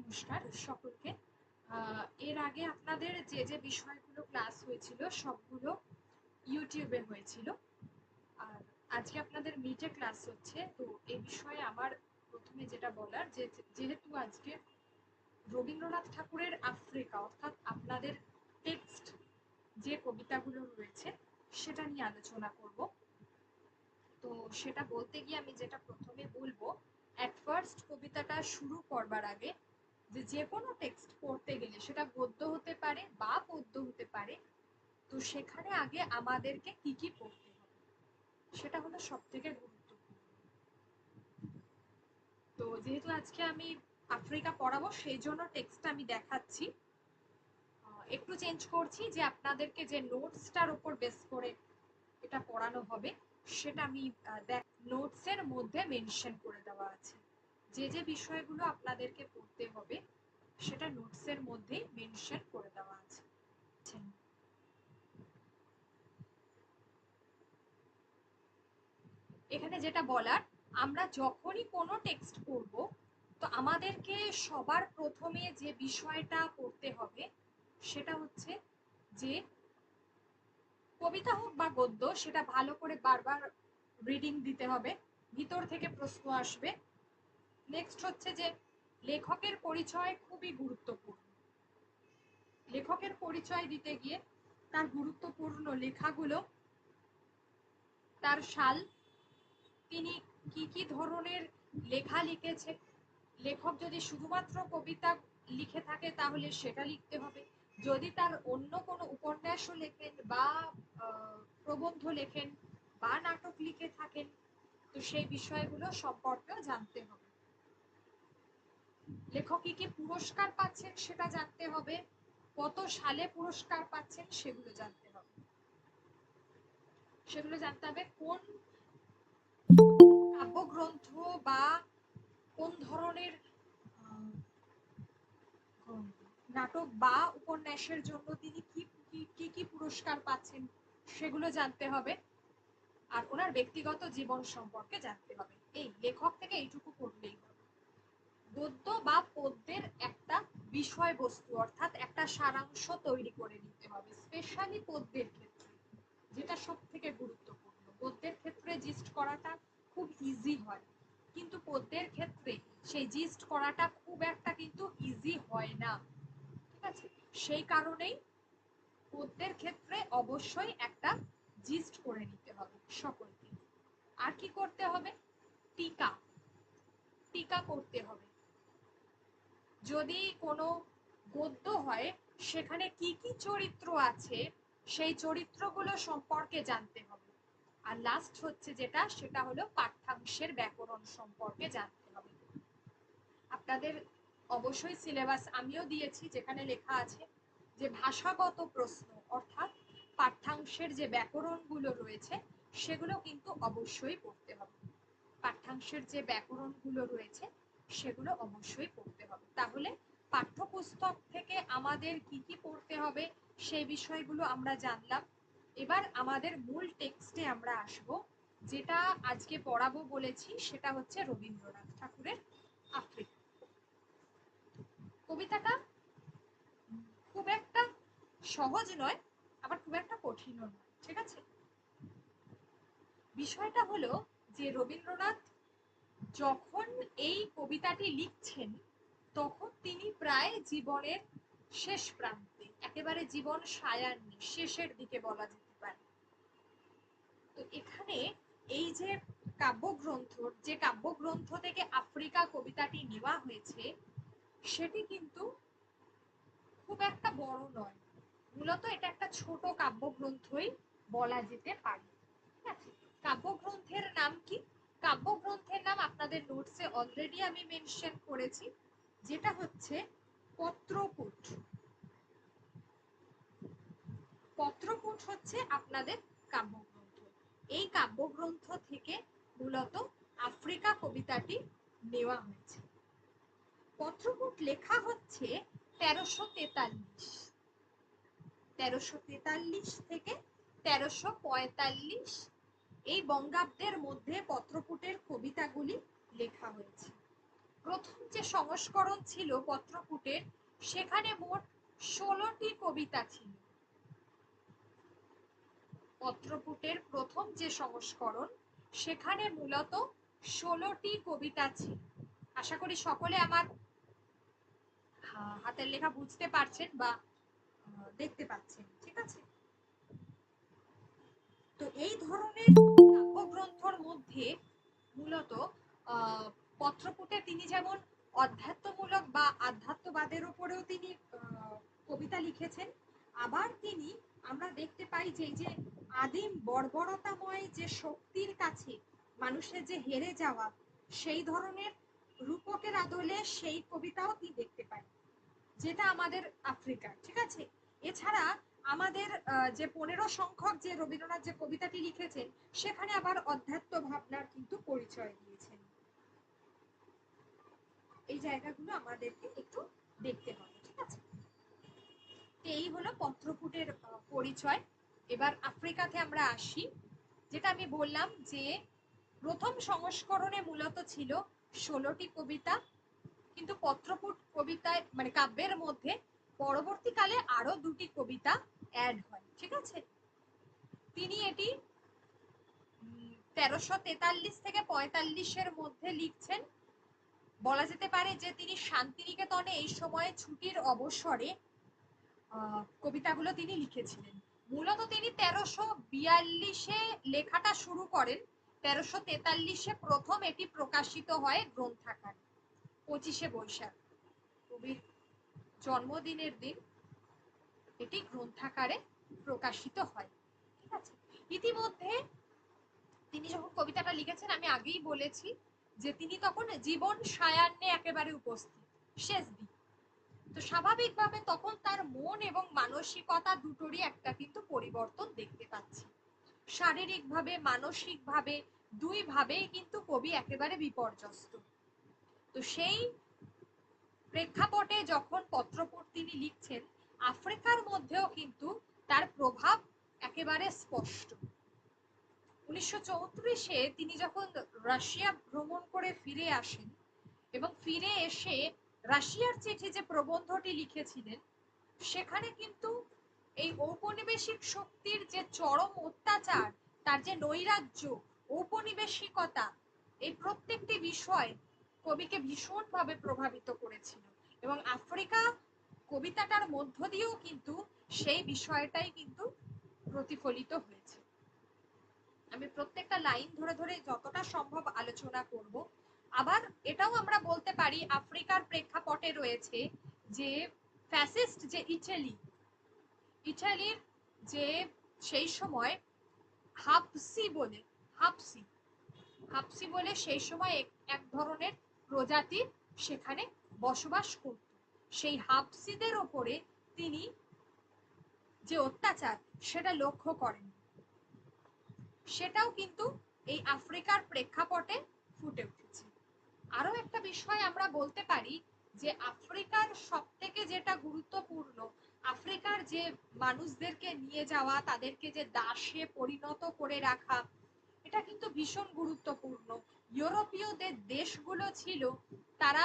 নমস্কার সকলকে। এর আগে আপনাদের যে যে বিষয়গুলো ক্লাস হয়েছিল সবগুলো ইউটিউবে হয়েছিল, আর আজকে আপনাদের মিটে ক্লাস হচ্ছে। তো এই বিষয়ে আমার প্রথমে যেটা বলার, যে যেহেতু আজকে রবীন্দ্রনাথ ঠাকুরের আফ্রিকা অর্থাৎ আপনাদের টেক্সট যে কবিতাগুলো রয়েছে সেটা নিয়ে আলোচনা করব। তো সেটা বলতে গিয়ে আমি যেটা প্রথমে বলবো, অ্যাট ফার্স্ট কবিতাটা শুরু করবার আগে যে কোনো টেক্সট পড়তে গেলে সেটা গদ্য হতে পারে বা পদ্য হতে পারে, তো সেখানে আগে আমাদেরকে কি কি পড়তে হবে সেটা হলো সব থেকে গুরুত্বপূর্ণ। তো যেহেতু আজকে আমি আফ্রিকা পড়াবো সেই জন্য টেক্সট আমি দেখাচ্ছি। একটু চেঞ্জ করছি, যে আপনাদেরকে যে নোটসটার উপর বেস করে এটা পড়ানো হবে সেটা আমি নোটসের মধ্যে মেনশন করে দেওয়া আছে। যে যে বিষয়গুলো আপনাদেরকে পড়তে হবে সেটা নোটসের মধ্যে মেনশন করে দেওয়া আছে। এখানে যেটা বলার, আমরা যখনই কোনো টেক্সট পড়ব তো আমাদেরকে সবার প্রথমে যে বিষয়টা পড়তে হবে সেটা হচ্ছে যে কবিতা হোক বা গদ্য সেটা ভালো করে বারবার রিডিং দিতে হবে, ভিতর থেকে প্রশ্ন আসবে। নেক্সট হচ্ছে যে লেখকের পরিচয় খুবই গুরুত্বপূর্ণ। লেখকের পরিচয় দিতে গিয়ে তার গুরুত্বপূর্ণ লেখাগুলো, তার সাল, তিনি কি কি ধরনের লেখা লিখেছে। লেখক যদি শুধুমাত্র কবিতা লিখে থাকে তাহলে সেটা লিখতে হবে। যদি তার অন্য কোনো উপন্যাসও লেখেন বা প্রবন্ধ লেখেন বা নাটক লিখে থাকেন তো সেই বিষয়গুলো সম্পর্কেও জানতে হবে। লেখক কি কি পুরস্কার পাচ্ছেন সেটা জানতে হবে, কত সালে পুরস্কার পাচ্ছেন সেগুলো জানতে হবে। সেগুলো জানতে হবে কোন কাব্যগ্রন্থ বা কোন ধরনের নাটক বা উপন্যাসের জন্য তিনি কি কি পুরস্কার পাচ্ছেন সেগুলো জানতে হবে। আর ওনার ব্যক্তিগত জীবন সম্পর্কে জানতে হবে। এই লেখক থেকে এইটুকু করলেই হবে। গদ্য বা পদ্যের একটা বিষয়বস্তু অর্থাৎ একটা সারাংশ তৈরি করে নিতে হবে, স্পেশালি পদ্যের ক্ষেত্রে, যেটা সব থেকে গুরুত্বপূর্ণ। গদ্যের ক্ষেত্রে জিস্ট করাটা খুব ইজি হয়, কিন্তু পদ্যের ক্ষেত্রে সেই জিস্ট করাটা খুব একটা কিন্তু ইজি হয় না। ঠিক আছে, সেই কারণেই পদ্যের ক্ষেত্রে অবশ্যই একটা জিস্ট করে নিতে হবে সকলকে। আর কি করতে হবে? টিকা টিকা করতে হবে। যদি কোনো গদ্য হয় সেখানে কি কি চরিত্র আছে সেই চরিত্রগুলো সম্পর্কে জানতে হবে। আর লাস্ট হচ্ছে যেটা, সেটা হলো পাঠ্যাংশের ব্যাকরণ সম্পর্কে জানতে হবে। আপনাদের অবশ্যই সিলেবাস আমিও দিয়েছি, যেখানে লেখা আছে যে ভাষাগত প্রশ্ন অর্থাৎ পাঠ্যাংশের যে ব্যাকরণগুলো রয়েছে সেগুলো কিন্তু অবশ্যই পড়তে হবে। পাঠ্যাংশের যে ব্যাকরণগুলো রয়েছে সেগুলো অবশ্যই পড়তে হবে। তাহলে পাঠ্যপুস্তক থেকে আমাদের কি কি পড়তে হবে সেই বিষয়গুলো আমরা জানলাম। এবার আমাদের মূল টেক্সটে আমরা আসব। যেটা আজকে পড়াবো বলেছি সেটা হচ্ছে রবীন্দ্রনাথ ঠাকুরের আফ্রিকা। কবিতাটা খুব একটা সহজ নয়, আবার খুব একটা কঠিনও নয়। ঠিক আছে, বিষয়টা হলো যে রবীন্দ্রনাথ যখন এই কবিতাটি লিখছেন তখন তিনি প্রায় জীবনের শেষ প্রান্তে, একেবারে জীবন সায়ান্নে শেষের দিকে বলা যেতে পারে। তো এখানে এই যে কাব্যগ্রন্থ থেকে আফ্রিকা কবিতাটি নেওয়া হয়েছে সেটি কিন্তু খুব একটা বড় নয়, মূলত এটা একটা ছোট কাব্যগ্রন্থই বলা যেতে পারে। ঠিক আছে, কাব্যগ্রন্থের নাম কি? কাব্যগ্রন্থের নাম আপনাদের নোটসে অলরেডি আমি মেনশন করেছি, যেটা হচ্ছে পত্রপুট। পত্রপুট হচ্ছে আপনাদের কাব্যগ্রন্থ। এই কাব্যগ্রন্থ থেকে মূলত আফ্রিকা কবিতাটি নেওয়া হয়েছে। পত্রপুট লেখা হচ্ছে 1343, 1343 থেকে 1345 এই বঙ্গাব্দের মধ্যে পত্রপুটের কবিতাগুলি লেখা হয়েছে। প্রথম যে সংস্করণ ছিল পত্রপুটের, সেখানে মোট 16টি কবিতা ছিল। পত্রপুটের প্রথম যে সংস্করণ, সেখানে মূলত 16টি কবিতা ছিল। আশা করি সকলে আমার হাতের লেখা বুঝতে পারছেন বা দেখতে পাচ্ছেন, ঠিক আছে? তো এই ধরনের কাব্যগ্রন্থর মধ্যে মূলত পত্রপুটে তিনি যেমন অধ্যাত্মমূলক বা আধ্যাত্মবাদের উপরেও তিনি কবিতা লিখেছেন, আবার তিনি আমরা দেখতে পাই যে এই যে আদিম বর্বরতাময় যে শক্তির কাছে মানুষের যে হেরে যাওয়া, সেই ধরনের রূপকের আদলে সেই কবিতাও তিনি দেখতে পাই, যেটা আমাদের আফ্রিকার, ঠিক আছে? এছাড়া আমাদের যে 15 সংখ্যক যে রবীন্দ্রনাথ যে কবিতাটি লিখেছেন, সেখানে আবার অধ্যাত্ম ভাবনার কিন্তু পরিচয় দিয়েছেন। এই জায়গাগুলো আমাদেরকে একটু দেখতে হবে, ঠিক আছে? এই হলো পত্রপুটের পরিচয়। এবার আফ্রিকাতে আমরা আসি। যেটা আমি বললাম যে প্রথম সংস্করণে মূলত ছিল 16টি কবিতা, কিন্তু পত্রপুট কবিতায় মানে কাব্যের মধ্যে পরবর্তীকালে আরো 2টি কবিতা অ্যাড হয়, ঠিক আছে? তিনি এটি 1343 থেকে 45-এর মধ্যে লিখছেন। বলা যেতে পারে যে তিনি শান্তিনিকেতনে এই সময়ে ছুটির অবসরে কবিতাগুলো তিনি লিখেছিলেন। মূলত তিনি 1342-এ লেখাটা শুরু করেন, 1343-এ প্রথম এটি প্রকাশিত হয় গ্রন্থাকারে, 25শে বৈশাখ, কবির জন্মদিনের দিন এটি গ্রন্থাকারে প্রকাশিত হয়, ঠিক আছে? ইতিমধ্যে তিনি যখন কবিতাটা লিখেছেন, আমি আগেই বলেছি যে তিনি তখন জীবন সায়ান্নে একেবারে উপস্থিত, শেষ দিক। তো স্বাভাবিকভাবে তখন তার মন এবং মানসিকতা দুটোরই একটা কিন্তু পরিবর্তন দেখতে পাচ্ছি। শারীরিকভাবে, মানসিকভাবে, দুই ভাবেই কিন্তু কবি একেবারে বিপর্যস্ত। তো সেই প্রেক্ষাপটে যখন পত্রপুট তিনি লিখছেন, আফ্রিকার মধ্যেও কিন্তু তার প্রভাব একেবারে স্পষ্ট। 1934-এ তিনি যখন রাশিয়া ভ্রমণ করে ফিরে আসেন এবং ফিরে এসে রাশিয়ার চিঠি যে প্রবন্ধটি লিখেছিলেন, সেখানে কিন্তু এই ঔপনিবেশিক শক্তির যে চরম অত্যাচার, তার যে নৈরাজ্য, ঔপনিবেশিকতা, এই প্রত্যেকটি বিষয় কবিকে ভীষণভাবে প্রভাবিত করেছিল এবং আফ্রিকা কবিতাটার মধ্য দিয়েও কিন্তু সেই বিষয়টাই কিন্তু প্রতিফলিত হয়েছে। আমি প্রত্যেকটা লাইন ধরে ধরে যতটা সম্ভব আলোচনা করব। আবার এটাও আমরা বলতে পারি আফ্রিকার প্রেক্ষাপটে রয়েছে যে ফ্যাসিস্ট যে ইটালির যে সেই সময় হাপসি বলে সেই সময় এক ধরনের প্রজাতি সেখানে বসবাস করত। সেই হাপসিদের ওপরে তিনি যে অত্যাচার সেটা লক্ষ্য করেন, সেটাও কিন্তু এই আফ্রিকার প্রেক্ষাপটে ফুটে উঠেছে। আরো একটা বিষয় আমরা বলতে পারি যে আফ্রিকার সবথেকে যেটা গুরুত্বপূর্ণ, আফ্রিকার যে মানুষদেরকে নিয়ে যাওয়া, তাদেরকে যে দাসে পরিণত করে রাখা, এটা কিন্তু ভীষণ গুরুত্বপূর্ণ। ইউরোপীয়দের দেশগুলো ছিল, তারা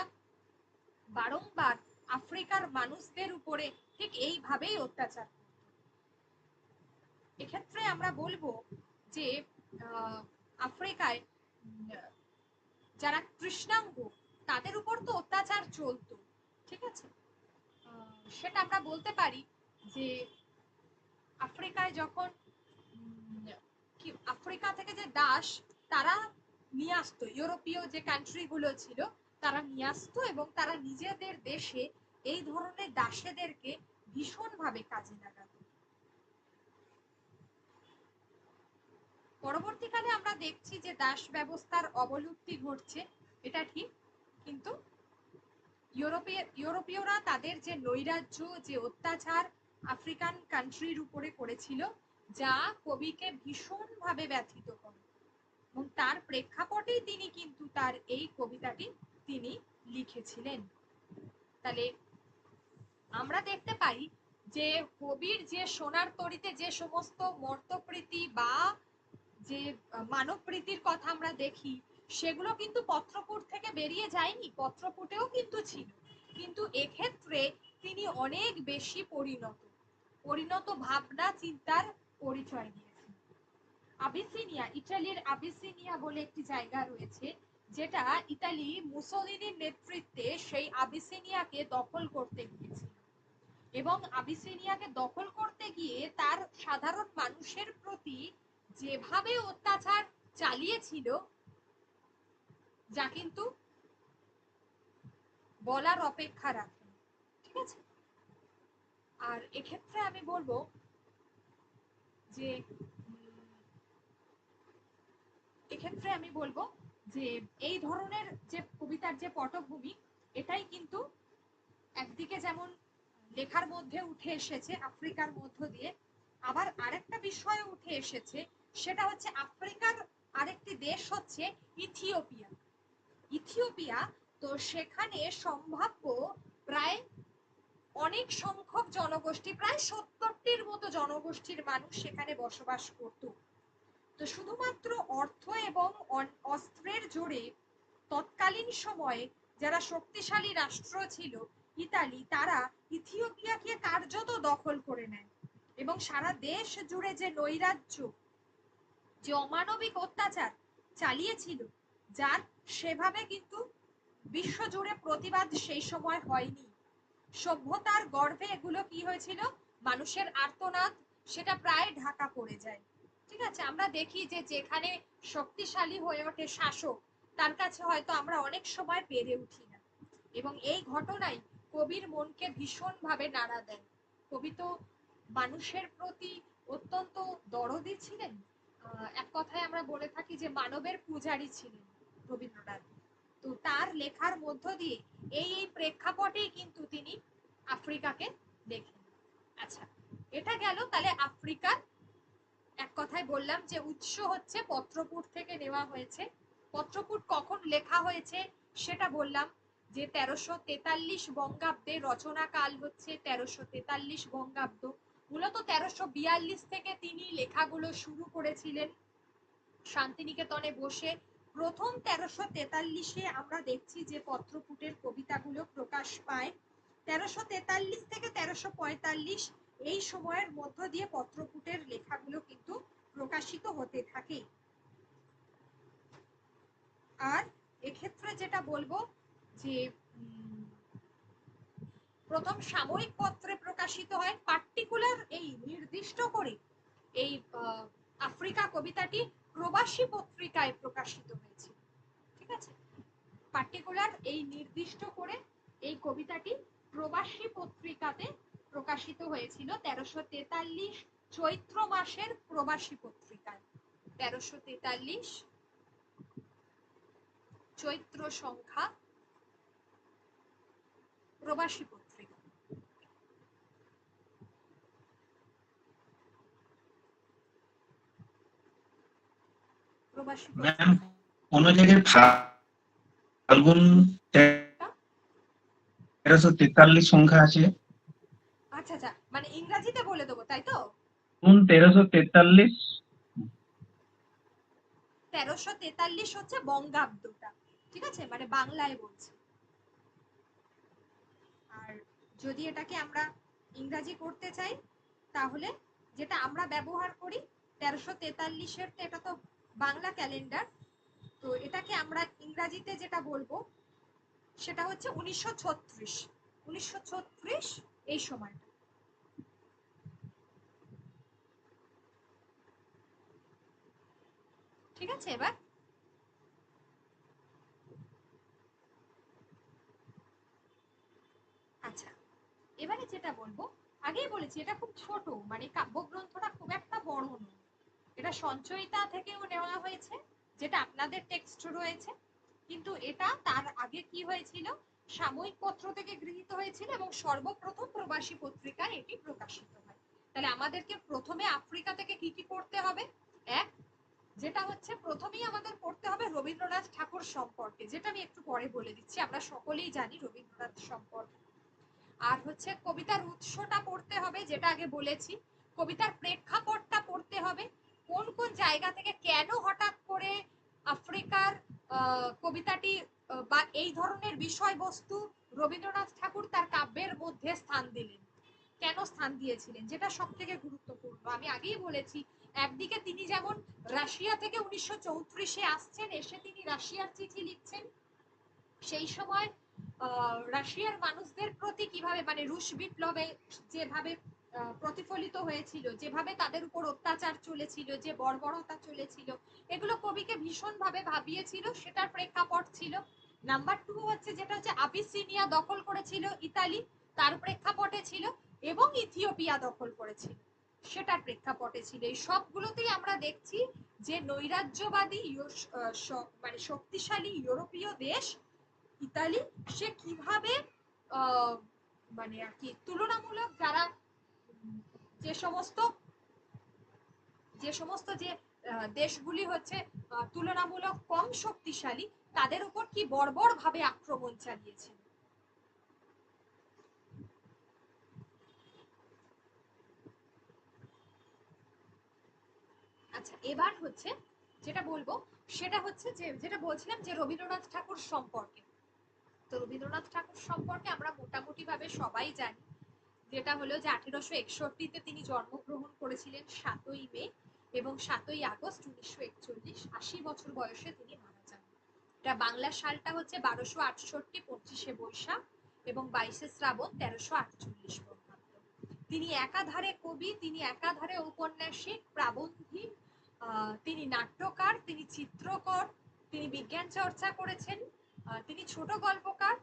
বারংবার আফ্রিকার মানুষদের উপরে ঠিক এইভাবেই অত্যাচার করত। এক্ষেত্রে আমরা বলবো যে আফ্রিকায় যারা কৃষ্ণাঙ্গ, তাদের উপর তো অত্যাচার চলতো, ঠিক আছে? সেটা আমরা বলতে পারি যে আফ্রিকায় যখন আফ্রিকা থেকে যে দাস তারা নিয়ে আসতো, ইউরোপীয় যে কান্ট্রি গুলো ছিল তারা নিয়ে আসতো এবং তারা নিজেদের দেশে এই ধরনের দাসেদেরকে ভীষণভাবে কাজে লাগাতো। পরবর্তীকালে আমরা দেখছি যে দাস ব্যবস্থার অবলুপ্তি ঘটছে, এটা ঠিক, কিন্তু ইউরোপীয়রা তাদের যে নৈরাজ্য, যে অত্যাচার আফ্রিকান কান্ট্রির উপরে করেছিল, যা কবিকে ভীষণভাবে ব্যথিত করে এবং তার প্রেক্ষাপটেই তিনি কিন্তু তার এই কবিতাটি তিনি লিখেছিলেন। তাহলে আমরা দেখতে পাই যে কবির যে সোনার তরীতে যে সমস্ত মর্তপ্রীতি বা যে মানব প্রীতির কথা আমরা দেখি, সেগুলো কিন্তু পত্রপুট থেকে বেরিয়ে যায়নি, পত্রপুটেও কিন্তু ছিল, কিন্তু এক্ষেত্রে তিনি অনেক বেশি পরিণত ভাবনা চিন্তার পরিচয় দিয়েছেন। আবিসিনিয়া, ইটালির আবিসিনিয়া বলে একটি জায়গা রয়েছে, যেটা ইতালি মুসোলিনির নেতৃত্বে সেই আবিসিনিয়াকে দখল করতে গিয়েছিল, এবং আবিসিনিয়াকে দখল করতে গিয়ে তার সাধারণ মানুষের প্রতি যেভাবে অত্যাচার চালিয়েছিল, যা কিন্তু বলার অপেক্ষা রাখে। ঠিক আছে, আর এক্ষেত্রে আমি বলবো যে এই ধরনের যে কবিতার যে পটভূমি, এটাই কিন্তু একদিকে যেমন লেখার মধ্যে উঠে এসেছে আফ্রিকার মধ্য দিয়ে, আবার আরেকটা বিষয় উঠে এসেছে, সেটা হচ্ছে আফ্রিকার আরেকটি দেশ হচ্ছে ইথিওপিয়া। ইথিওপিয়া, তো সেখানে সম্ভাব্য প্রায় অনেক সংখ্যক জনগোষ্ঠী, প্রায় 70টির মতো জনগোষ্ঠীর মানুষ সেখানে বসবাস করত। তো শুধুমাত্র অর্থ এবং অস্ত্রের জোরে তৎকালীন সময়ে যারা শক্তিশালী রাষ্ট্র ছিল ইতালি, তারা ইথিওপিয়াকে কার্যত দখল করে নেয়, এবং সারা দেশ জুড়ে যে নৈরাজ্য, যে অমানবিক অত্যাচার চালিয়েছিল, যার সেভাবে কিন্তু বিশ্বজুড়ে প্রতিবাদ সেই সময় হয়নি। সভ্যতার গর্ভে এগুলো কি হয়েছিল, মানুষের আর্তনাদ, সেটা প্রায় ঢাকা পড়ে যায়। ঠিক আছে, আমরা দেখি যে যেখানে শক্তিশালী হয়ে ওঠে শাসক, তার কাছে হয়তো আমরা অনেক সময় পেরে উঠি না, এবং এই ঘটনাই কবির মনকে ভীষণভাবে নাড়া দেয়। কবি তো মানুষের প্রতি অত্যন্ত দরদি ছিলেন, এক কথায় আমরা বলে থাকি যে মানবের পূজারী ছিলেন রবীন্দ্রনাথ। তো তার লেখার মধ্য দিয়ে এই প্রেক্ষাপটেই কিন্তু তিনি আফ্রিকাকে দেখেন। আচ্ছা, এটা গেল তাহলে আফ্রিকার। এক কথায় বললাম যে উৎস হচ্ছে পত্রপুট থেকে নেওয়া হয়েছে। পত্রপুট কখন লেখা হয়েছে সেটা বললাম, যে 1343 বঙ্গাব্দে, রচনা কাল হচ্ছে 1343 বঙ্গাব্দ। মূলত 1342 থেকে তিনি লেখাগুলো শুরু করেছিলেন শান্তিনিকেতনে বসে। প্রথম 1343-এ আমরা দেখছি যে পত্রপুটের কবিতাগুলো প্রকাশ পায়। 1343 থেকে 1345 এই সময়ের মধ্য দিয়ে পত্রপুটের লেখাগুলো কিন্তু প্রকাশিত হতে থাকে। আর এক্ষেত্রে যেটা বলবো যে প্রথম সাময়িক পত্রে প্রকাশিত হয়, পার্টিকুলার এই নির্দিষ্ট করে এই আফ্রিকা কবিতাটি প্রবাসী পত্রিকায় প্রকাশিত হয়েছে। ঠিক আছে, পার্টিকুলার এই নির্দিষ্ট করে এই কবিতাটি প্রবাসী পত্রিকাতে প্রকাশিত হয়েছিল 1343 চৈত্র মাসের প্রবাসী পত্রিকায়। 1343 চৈত্র সংখ্যা প্রবাসী পত্রিকা। প্রবাসী ম্যাম কোন জায়গায় ফাল্গুন 1343 সংখ্যা আছে। আচ্ছা আচ্ছা, মানে ইংরেজিতে বলে দেবো তাই তো? 1343 1343 হচ্ছে বঙ্গাব্দটা। ঠিক আছে, মানে বাংলায় বলছি। আর যদি এটাকে আমরা ইংরাজি করতে চাই, তাহলে যেটা আমরা ব্যবহার করি 1343-এর, এটা তো বাংলা ক্যালেন্ডার, তো এটাকে আমরা ইংরাজিতে যেটা বলবো সেটা হচ্ছে 1936 এই সময়টা। ঠিক আছে, এবার আচ্ছা, এবারে যেটা বলবো, আগেই বলেছি এটা খুব ছোট, মানে কাব্যগ্রন্থটা খুব একটা বড় নয়। এটা সঞ্চয়িতা থেকেও নেওয়া হয়েছে, যেটা আপনাদের টেক্সট রয়েছে, কিন্তু এটা তার আগে কি হয়েছিল, সাময়িক পত্র থেকে গৃহীত হয়েছিল, এবং সর্বপ্রথম প্রবাসী পত্রিকায় এটি প্রকাশিত হয়। তাহলে আমাদেরকে প্রথমে আফ্রিকা থেকে কি কি পড়তে হবে? এক, যেটা হচ্ছে প্রথমেই আমাদের পড়তে হবে রবীন্দ্রনাথ ঠাকুর সম্পর্কে, যেটা আমি একটু পরে বলে দিচ্ছি, আমরা সকলেই জানি রবীন্দ্রনাথ সম্পর্কে। আর হচ্ছে কবিতার উৎসটা পড়তে হবে, যেটা আগে বলেছি। কবিতার প্রেক্ষাপটটা পড়তে হবে, কোন কোন জায়গা থেকে কেন হঠাৎ করে আফ্রিকার কবিতাটি বা এই ধরনের বিষয়বস্তু রবীন্দ্রনাথ ঠাকুর তার কাব্যের মধ্যে স্থান দিলেন, কেন স্থান দিয়েছিলেন, যেটা সব থেকে গুরুত্বপূর্ণ। আমি আগেই বলেছি, একদিকে তিনি যেমন রাশিয়া থেকে 1934-এ আসছেন, এসে তিনি রাশিয়ার চিঠি লিখছেন, সেই সময় রাশিয়ার মানুষদের প্রতি কিভাবে মানে রুশ বিপ্লবে যেভাবে প্রতিফলিত হয়েছিল, যেভাবে তাদের উপর অত্যাচার চলেছিল, যে বর্বরতা চলেছিল, এগুলো কবিকে ভীষণভাবে ভাবিয়েছিল, সেটার প্রেক্ষাপট ছিল। নাম্বার 2 হচ্ছে যেটা হচ্ছে আবিসিনিয়া দখল করেছিল ইতালি, তার প্রেক্ষাপটে ছিল, এবং ইথিওপিয়া দখল করেছিল, সেটার প্রেক্ষাপটে ছিল। এই সবগুলোতেই আমরা দেখছি যে নৈরাজ্যবাদী মানে শক্তিশালী ইউরোপীয় দেশ ইতালি, সে কিভাবে মানে আর কি তুলনামূলক যারা যে সমস্ত যে দেশগুলি হচ্ছে তুলনামূলক কম শক্তিশালী, তাদের উপর কি বর্বর ভাবে আক্রমণ চালিয়েছে। আচ্ছা, এবার হচ্ছে যেটা বলবো সেটা হচ্ছে যে যেটা বলছিলাম যে রবীন্দ্রনাথ ঠাকুর সম্পর্কে। তো রবীন্দ্রনাথ ঠাকুর সম্পর্কে আমরা মোটামুটি ভাবে সবাই জানি, যেটা হলো যে 1861-তে তিনি জন্মগ্রহণ করেছিলেন 7ই মে, এবং 7ই আগস্ট 1941, 80 বছর বয়সে তিনি মারা যান। এটা বাংলা সালটা হচ্ছে 1268, 25শে বৈশাখ এবং 22শে শ্রাবণ 1348 বঙ্গাব্দ। তিনি একাধারে কবি, তিনি একাধারে ঔপন্যাসিক, প্রাবন্ধিক, তিনি নাট্যকার, তিনি চিত্রকর, তিনি বিজ্ঞান চর্চা করেছেন, তিনি ছোট গল্পকার,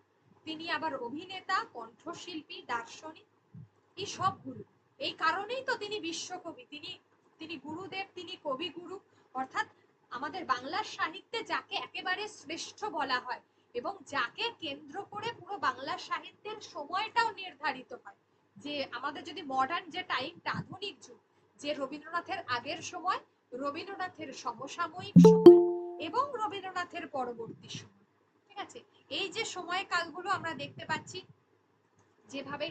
তিনি আবার অভিনেতা, কণ্ঠশিল্পী, দার্শনিক, এই সবগুলো। এই কারণেই তো তিনি বিশ্বকবি, তিনি তিনি গুরুদেব, তিনি কবিগুরু। অর্থাৎ আমাদের বাংলা সাহিত্যে যাকে একেবারে শ্রেষ্ঠ বলা হয় এবং যাকে কেন্দ্র করে পুরো বাংলা সাহিত্যের সময়টাও নির্ধারিত হয়, যে আমাদের যদি মডার্ন যে টাইমটা, আধুনিক যুগ, যে রবীন্দ্রনাথের আগের সময়, রবীন্দ্রনাথের সমসাময়িক সময় এবং রবীন্দ্রনাথের পরবর্তী সময়, ঠিক আছে, এই যে সময়কালগুলো আমরা দেখতে পাচ্ছি যেভাবে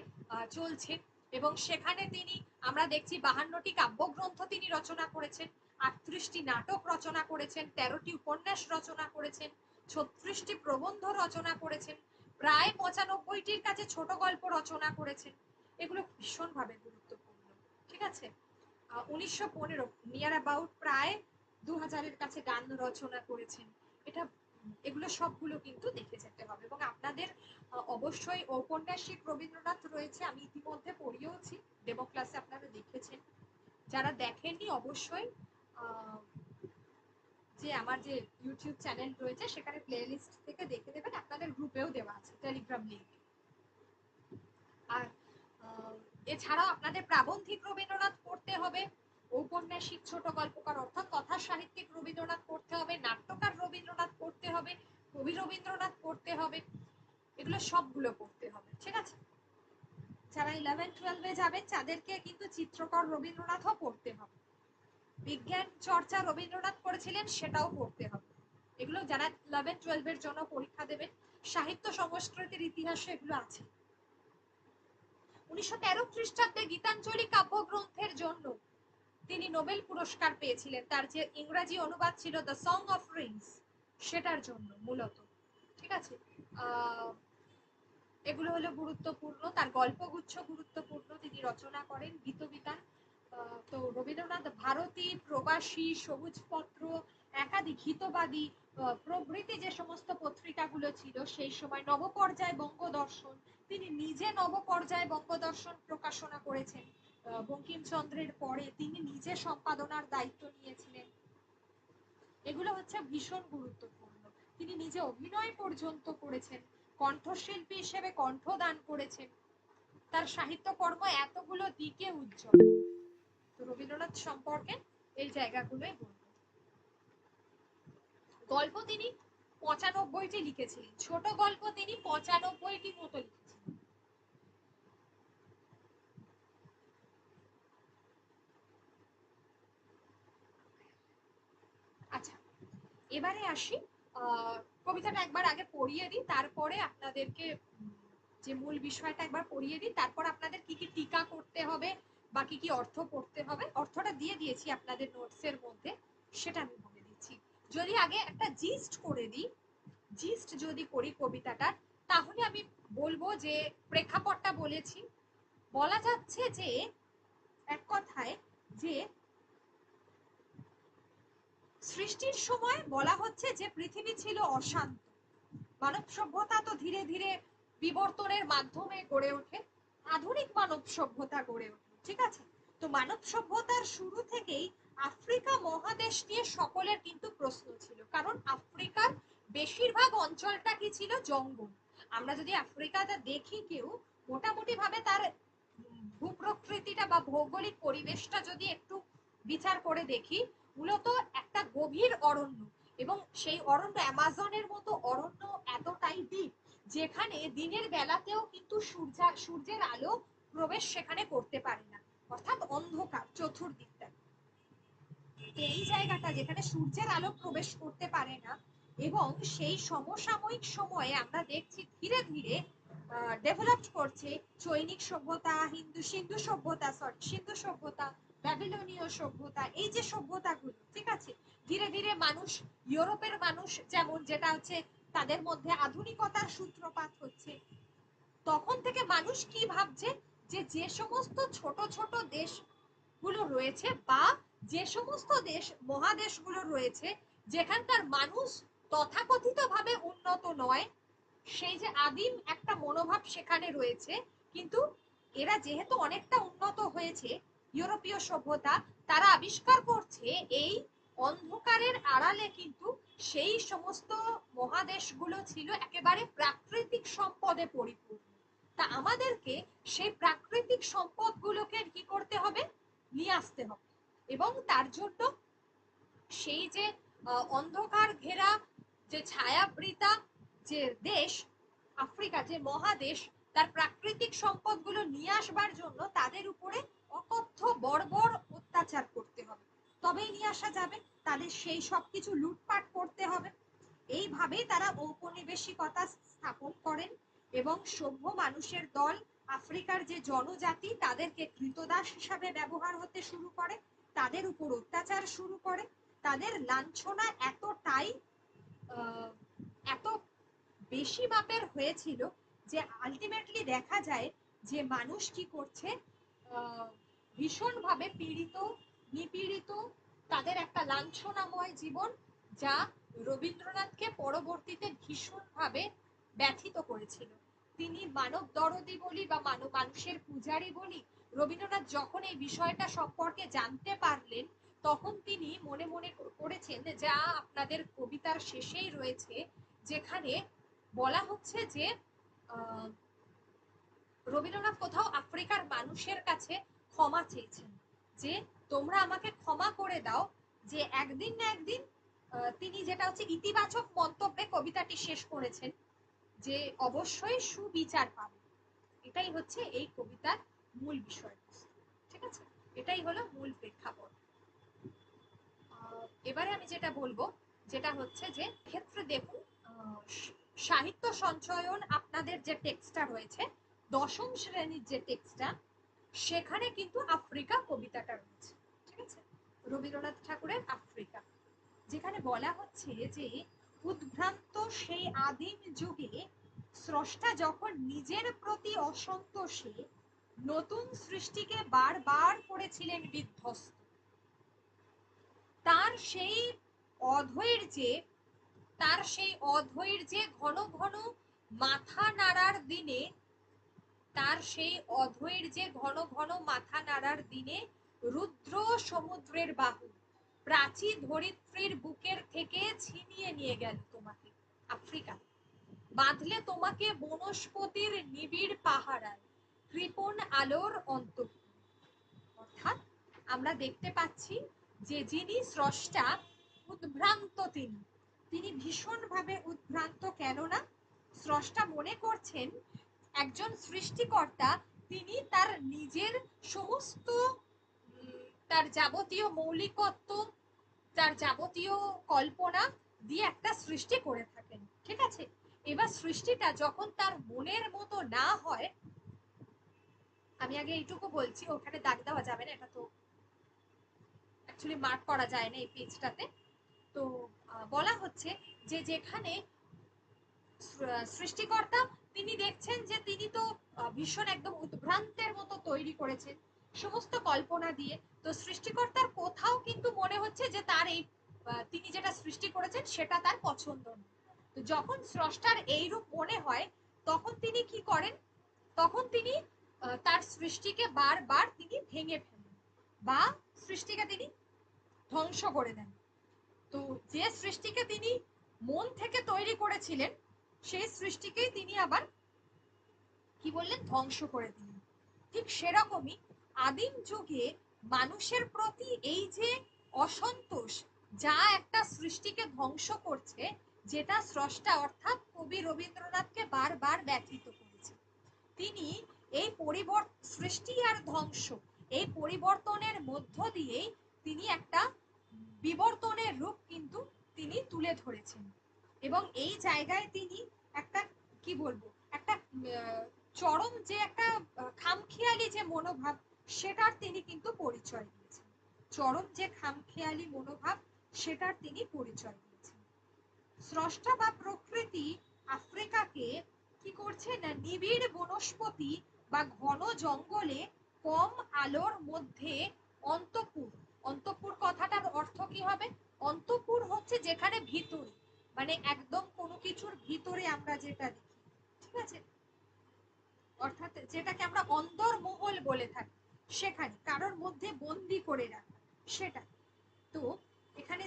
চলছে, এবং সেখানে তিনি আমরা দেখছি 52টি কাব্যগ্রন্থ তিনি রচনা করেছেন, 38টি নাটক রচনা করেছেন, 13টি উপন্যাস রচনা করেছেন, 36টি প্রবন্ধ রচনা করেছেন, প্রায় 95টির কাছে ছোট গল্প রচনা করেছেন। এগুলো ভীষণভাবে গুরুত্বপূর্ণ, ঠিক আছে। 1915 নিয়ার অ্যাবাউট প্রায় 2000-এর কাছে গান রচনা করেছেন। এটা এগুলো সবগুলো কিন্তু দেখে যেতে হবে। এবং আপনাদের অবশ্যই ঔপন্যাসিক রবীন্দ্রনাথ রয়েছে, আমি ইতিমধ্যে পড়িয়েওছি, ডেমো ক্লাসে আপনারা দেখেছেন। যারা দেখেননি অবশ্যই যে আমার যে ইউটিউব চ্যানেল রয়েছে সেখানে প্লেলিস্ট থেকে দেখে দেবেন, আপনাদের গ্রুপেও দেওয়া আছে টেলিগ্রাম লিংক। আর এছাড়াও আপনাদের প্রাবন্ধিক রবীন্দ্রনাথ পড়তে হবে, ঔপন্যাসিক ছোট গল্পকার অর্থাৎ কথা সাহিত্যিক রবীন্দ্রনাথ পড়তে হবে, নাট্যকার রবীন্দ্রনাথ পড়তে হবে, কবি রবীন্দ্রনাথ পড়তে হবে, এগুলো সবগুলো পড়তে হবে, ঠিক আছে। যারা 11-12-এ যাবেন তাদেরকে কিন্তু চিত্রকর রবীন্দ্রনাথও পড়তে হবে, বিজ্ঞান চর্চা রবীন্দ্রনাথ করেছিলেন সেটাও পড়তে হবে। এগুলো যারা 11-12-এর জন্য পরীক্ষা দেবেন, সাহিত্য সংস্কৃতির ইতিহাসে এগুলো আছে। 1913 খ্রিস্টাব্দে গীতাঞ্জলি কাব্যগ্রন্থের জন্য তিনি নোবেল পুরস্কার পেয়েছিলেন, তার যে ইংরেজি অনুবাদ ছিল দ্য সং অফ রিংস, সেটার জন্য মূলত, ঠিক আছে। এগুলো হলো গুরুত্বপূর্ণ। তার গল্পগুচ্ছ গুরুত্বপূর্ণ, তিনি রচনা করেন গীতবিতান। তো রবীন্দ্রনাথ ভারতী, প্রবাসী, সবুজপত্র, একাধিক হিতবাদী প্রভৃতি যে সমস্ত পত্রিকাগুলো ছিল সেই সময়, নবপর্যায় বঙ্গদর্শন, তিনি নিজে নবপর্যায় বঙ্গদর্শন প্রকাশনা করেছেন বঙ্কিমচন্দ্রের পরে, তিনি নিজে সম্পাদনার দায়িত্ব নিয়েছিলেন। এগুলো হচ্ছে ভীষণ গুরুত্বপূর্ণ। তিনি নিজে অভিনয় পর্যন্ত করেছেন, কণ্ঠশিল্পী হিসেবে কণ্ঠদান করেছেন, তার সাহিত্যকর্ম এতগুলো দিকে উজ্জ্বল। তো রবীন্দ্রনাথ সম্পর্কে এই জায়গাগুলোই বলবো। গল্প তিনি 95টি লিখেছিলেন, ছোট গল্প তিনি 95টি মতো লিখেছিলেন। আচ্ছা, এবারে আসি, কবিতাটা একবার আগে পড়িয়ে দিই, তারপরে আপনাদেরকে যে মূল বিষয়টা একবার পড়িয়ে দিই, তারপর আপনাদের কি কি টিকা করতে হবে বা কি কি অর্থ পড়তে হবে, অর্থটা দিয়ে দিয়েছি আপনাদের নোটসের মধ্যে, সেটা আমি বলে দিচ্ছি। যদি আগে একটা জিস্ট করে দিই, জিস্ট যদি করি কবিতাটার, তাহলে আমি বলবো যে প্রেক্ষাপটটা বলেছি, বলা যাচ্ছে যে এক কথায় যে সৃষ্টির সময় বলা হচ্ছে যে পৃথিবী ছিল অশান্ত, মানব সভ্যতা তো ধীরে ধীরে বিবর্তনের মাধ্যমে গড়ে ওঠে, আধুনিক মানব সভ্যতা গড়ে ওঠে, ঠিক আছে। তো মানব সভ্যতার শুরু থেকেই আফ্রিকা মহাদেশ নিয়ে সকলের কিন্তু প্রশ্ন ছিল, কারণ আফ্রিকার বেশিরভাগ অঞ্চলটা কি ছিল, জঙ্গল। আমরা যদি আফ্রিকাটা দেখি কেউ, মোটামুটি ভাবে তার ভূপ্রকৃতিটা বা ভৌগোলিক পরিবেশটা যদি একটু বিচার করে দেখি, মূলত একটা গভীর অরণ্য, এবং সেই অরণ্য অ্যামাজনের মতো অরণ্য এতটাই ডিপ, যেখানে দিনের বেলাতেও কিন্তু সূর্যের আলো প্রবেশ সেখানে করতে পারে না, অর্থাৎ অন্ধকার চতুর্দিকটা। এই জায়গাটা যেখানে সূর্যের আলো প্রবেশ করতে পারে না, এবং সেই সমসাময়িক সময়ে আমরা দেখছি ধীরে ধীরে ডেভেলপ করছে চৈনিক সভ্যতা, সিন্ধু সভ্যতা, সিন্ধু সভ্যতা, ব্যাবিলনীয় সভ্যতা, এই যে সভ্যতাগুলো, ঠিক আছে। ধীরে ধীরে মানুষ, ইউরোপের মানুষ যেমন, যেটা হচ্ছে তাদের মধ্যে আধুনিকতার সূত্রপাত হচ্ছে, তখন থেকে মানুষ কি ভাবছে, যে যে সমস্ত ছোট ছোট দেশগুলো রয়েছে, বা যে সমস্ত দেশ মহাদেশগুলো রয়েছে, যেখানকার মানুষ তথাকথিতভাবে উন্নত নয়, সেই যে আদিম একটা মনোভাব সেখানে রয়েছে, কিন্তু এরা যেহেতু অনেকটা উন্নত হয়েছে, ইউরোপীয় সভ্যতা, তারা আবিষ্কার করছে এই অন্ধকারের আড়ালে কিন্তু সেই সমস্ত মহাদেশগুলো ছিল একেবারে প্রাকৃতিক সম্পদে পরিপূর্ণ। তা আমাদেরকে সেই প্রাকৃতিক সম্পদগুলোকে কি করতে হবে, নিয়ে আসতে হবে, এবং তার জন্য সেই যে অন্ধকার ঘেরা, যে ছায়াবৃতা যে দেশ আফ্রিকা, যে মহাদেশ, তার প্রাকৃতিক সম্পদগুলো নিয়ে আসবার জন্য তাদের উপরে অকথ্য বর্বর অত্যাচার করতে হবে, তবেই নিয়ে আসা যাবে। তাদের সেই সব কিছু লুটপাট করতে হবে। এইভাবেই তারা ঔপনিবেশিকতা স্থাপন করেন, এবং সভ্য মানুষের দল, আফ্রিকার যে জনজাতি, তাদেরকে কৃতদাস হিসাবে ব্যবহার হতে শুরু করে, তাদের উপর অত্যাচার শুরু করে। তাদের লাঞ্ছনা এতটাই এত বেশি মাপের হয়েছিল যে আলটিমেটলি দেখা যায় যে মানুষ কি করছে, ভীষণভাবে পীড়িত, নিপীড়িত, তাদের একটা লাঞ্ছনাময় জীবন, যা রবীন্দ্রনাথকে পরবর্তীতে ভীষণভাবে ব্যথিত করেছিল। তিনি মানব দরদি বলি বা মানুষের পূজারী বলি, রবীন্দ্রনাথ যখন এই বিষয়টা সম্পর্কে জানতে পারলেন, তখন তিনি মনে মনে করেছেন, যা আপনাদের কবিতার শেষেই রয়েছে, যেখানে বলা হচ্ছে যে রবীন্দ্রনাথ কোথাও আফ্রিকার মানুষের কাছে ক্ষমা চেয়েছেন, যে তোমরা আমাকে ক্ষমা করে দাও, যে একদিন না একদিন, তিনি যেটা হচ্ছে ইতিবাচক মন্তব্যে কবিতাটি শেষ করেছেন, যে অবশ্যই সুবিচার পাবে। এটাই হচ্ছে এই কবিতার মূল বিষয়বস্তু, ঠিক আছে। এটাই হলো মূল প্রেক্ষাপট। এবারে আমি যেটা বলবো, যেটা হচ্ছে যে ক্ষেত্রে দেখুন, সাহিত্য সঞ্চয়ন আপনাদের যে টেক্সটটা রয়েছে, দশম শ্রেণীর যে টেক্সটটা, সেখানে কিন্তু আফ্রিকা কবিতাটা রয়েছে, ঠিক আছে। রবীন্দ্রনাথ ঠাকুরের আফ্রিকা, যেখানে বলা হচ্ছে যে উদ্ভ্রান্ত সেই আদিম যুগে স্রষ্টা যখন নিজের প্রতি অসন্তোষে নতুন সৃষ্টিকে বারবার করেছিলেন বিধ্বস্ত, তার সেই অধৈর্যে, ঘন ঘন মাথা নাড়ার দিনে, রুদ্র সমুদ্রের বাহু প্রাচী ধরিত্রীর বুকের থেকে ছিনিয়ে নিয়ে গেল তোমাকে আফ্রিকা, বাঁধলে তোমাকে বনস্পতির নিবিড় পাহারায় কৃপণ আলোর অন্তঃপুরে। অর্থাৎ আমরা দেখতে পাচ্ছি যে যিনি স্রষ্টা, উদ্ভ্রান্ত, তিনি ভীষণভাবে উদ্ভ্রান্ত, কেননা স্রষ্টা মনে করছেন একজন সৃষ্টিকর্তা, তিনি তার নিজের সমস্ত তার যাবতীয় মৌলিকত্ব, তার যাবতীয় কল্পনা দিয়ে একটা সৃষ্টি করে থাকেন, ঠিক আছে। এবার সৃষ্টিটা যখন তার মনের মতো না হয়, আমি আগে এইটুকু বলছি, ওখানে দাগ দেওয়া যাবে না, এটা তো অ্যাকচুয়ালি মার্ক করা যায় না এই পেজটাতে। তো বলা হচ্ছে যে যেখানে সৃষ্টিকর্তা তিনি দেখছেন যে তিনি তো ভীষণ একদম উদ্ভ্রান্তের মতো তৈরি করেছেন সমস্ত কল্পনা দিয়ে। তো সৃষ্টিকর্তার কোথাও কিন্তু মনে হচ্ছে যে তার এই তিনি যেটা সৃষ্টি করেছেন সেটা তার পছন্দ না। তো যখন স্রষ্টার এই রূপ মনে হয় তখন তিনি কি করেন, তখন তিনি তার সৃষ্টিকে বারবার তিনি ভেঙে ফেলেন বা সৃষ্টিকে তিনি ধ্বংস করে দেন। তো যে সৃষ্টিকে তিনি মন থেকে তৈরি করেছিলেন সেই সৃষ্টিকেই তিনি আবার কি বললেন, ধ্বংস করে দিলেন। ঠিক সেরকমই আদিম যুগে মানুষের প্রতি এই যে অসন্তোষ, যা একটা সৃষ্টিকে ধ্বংস করছে, যেটা স্রষ্টা অর্থাৎ কবি রবীন্দ্রনাথকে বারবার ব্যথিত করেছে। তিনি এই সৃষ্টি আর ধ্বংস, এই পরিবর্তনের মধ্য দিয়েই তিনি একটা বিবর্তনের রূপ কিন্তু তিনি তুলে ধরেছেন। এবং এই জায়গায় তিনি একটা কি বলবো, একটা চরম যে একটা খামখেয়ালি যে মনোভাব, সেটার তিনি কিন্তু পরিচয় দিয়েছেন। চরম যে খামখেয়ালি মনোভাব, সেটার তিনি পরিচয় দিয়েছেন। স্রষ্টা বা প্রকৃতি আফ্রিকাকে কি করছে না, নিবিড় বনস্পতি বা ঘন জঙ্গলে কম আলোর মধ্যে অন্তপুর, অন্তপুর কথাটার অর্থ কি হবে, অন্তপুর হচ্ছে যেখানে ভিতরে, মানে একদম কোনো কিছুর ভিতরে আমরা যেটা দেখি, ঠিক আছে, অর্থাৎ যেটাকে আমরা অন্দরমহল বলে থাকি, সেখানে কারোর মধ্যে বন্দি করে রাখা, সেটা। তো এখানে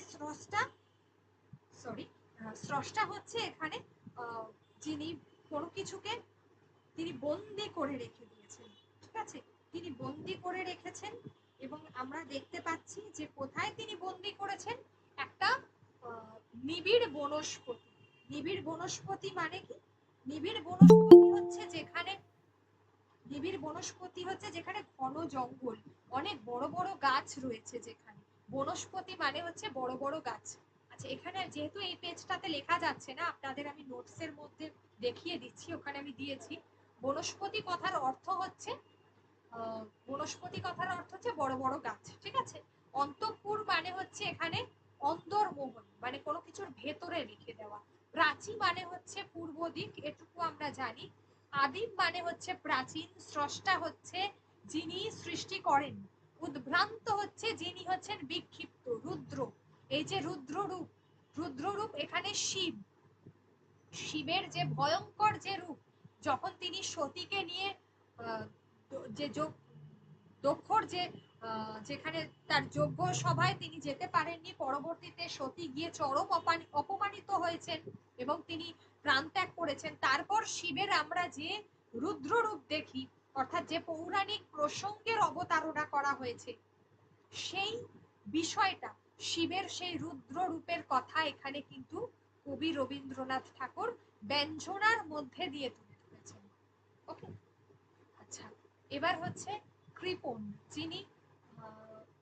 স্রষ্টা হচ্ছে এখানে যিনি কোনো কিছুকে তিনি বন্দি করে রেখে দিয়েছেন, ঠিক আছে, তিনি বন্দি করে রেখেছেন। এবং আমরা দেখতে পাচ্ছি যে কোথায় তিনি বন্দি করেছেন, একটা নিবিড় বনস্পতি। নিবিড় বনস্পতি মানে কি, নিবিড় বনস্পতি হচ্ছে যেখানে, নিবিড় বনস্পতি হচ্ছে যেখানে ঘন জঙ্গল, অনেক বড় বড় গাছ রয়েছে যেখানে। বনস্পতি মানে হচ্ছে বড় বড় গাছ। আচ্ছা, এখানে যেহেতু এই পেজটাতে লেখা যাচ্ছে না, আপনাদের আমি নোটসের মধ্যে দেখিয়ে দিচ্ছি, ওখানে আমি দিয়েছি। বনস্পতি কথার অর্থ হচ্ছে বনস্পতি কথার অর্থ হচ্ছে বড় বড় গাছ, ঠিক আছে। অন্তঃপুর মানে হচ্ছে এখানে অন্দরমহল, মানে কোনো কিছুর ভেতরে রেখে দেওয়া। প্রাচী মানে হচ্ছে পূর্ব দিক, এটুকু আমরা জানি। আদিম মানে হচ্ছে প্রাচীন। স্রষ্টা হচ্ছে যিনি সৃষ্টি করেন। উদ্ভ্রান্ত হচ্ছে যিনি হচ্ছেন বিক্ষিপ্ত, রুদ্র। এই যে রুদ্ররূপ, রুদ্ররূপ এখানে শিব, শিবের যে ভয়ঙ্কর যে রূপ, যখন তিনি সতীকে নিয়ে যে দক্ষর যে যেখানে তার যজ্ঞ সভায় তিনি যেতে পারেননি, পরবর্তীতে সতী গিয়ে চরম অপমানিত হয়েছেন এবং তিনি প্রাণ ত্যাগ করেছেন। তারপর শিবের আমরা যে রুদ্র রূপ দেখি, অর্থাৎ যে পৌরাণিক প্রসঙ্গের অবতারণা করা হয়েছে, সেই বিষয়টা, শিবের সেই রুদ্র রূপের কথা এখানে কিন্তু কবি রবীন্দ্রনাথ ঠাকুর ব্যঞ্জনার মধ্যে দিয়ে তুলে ধরেছেন। ওকে, আচ্ছা, এবার হচ্ছে কৃপণ, যিনি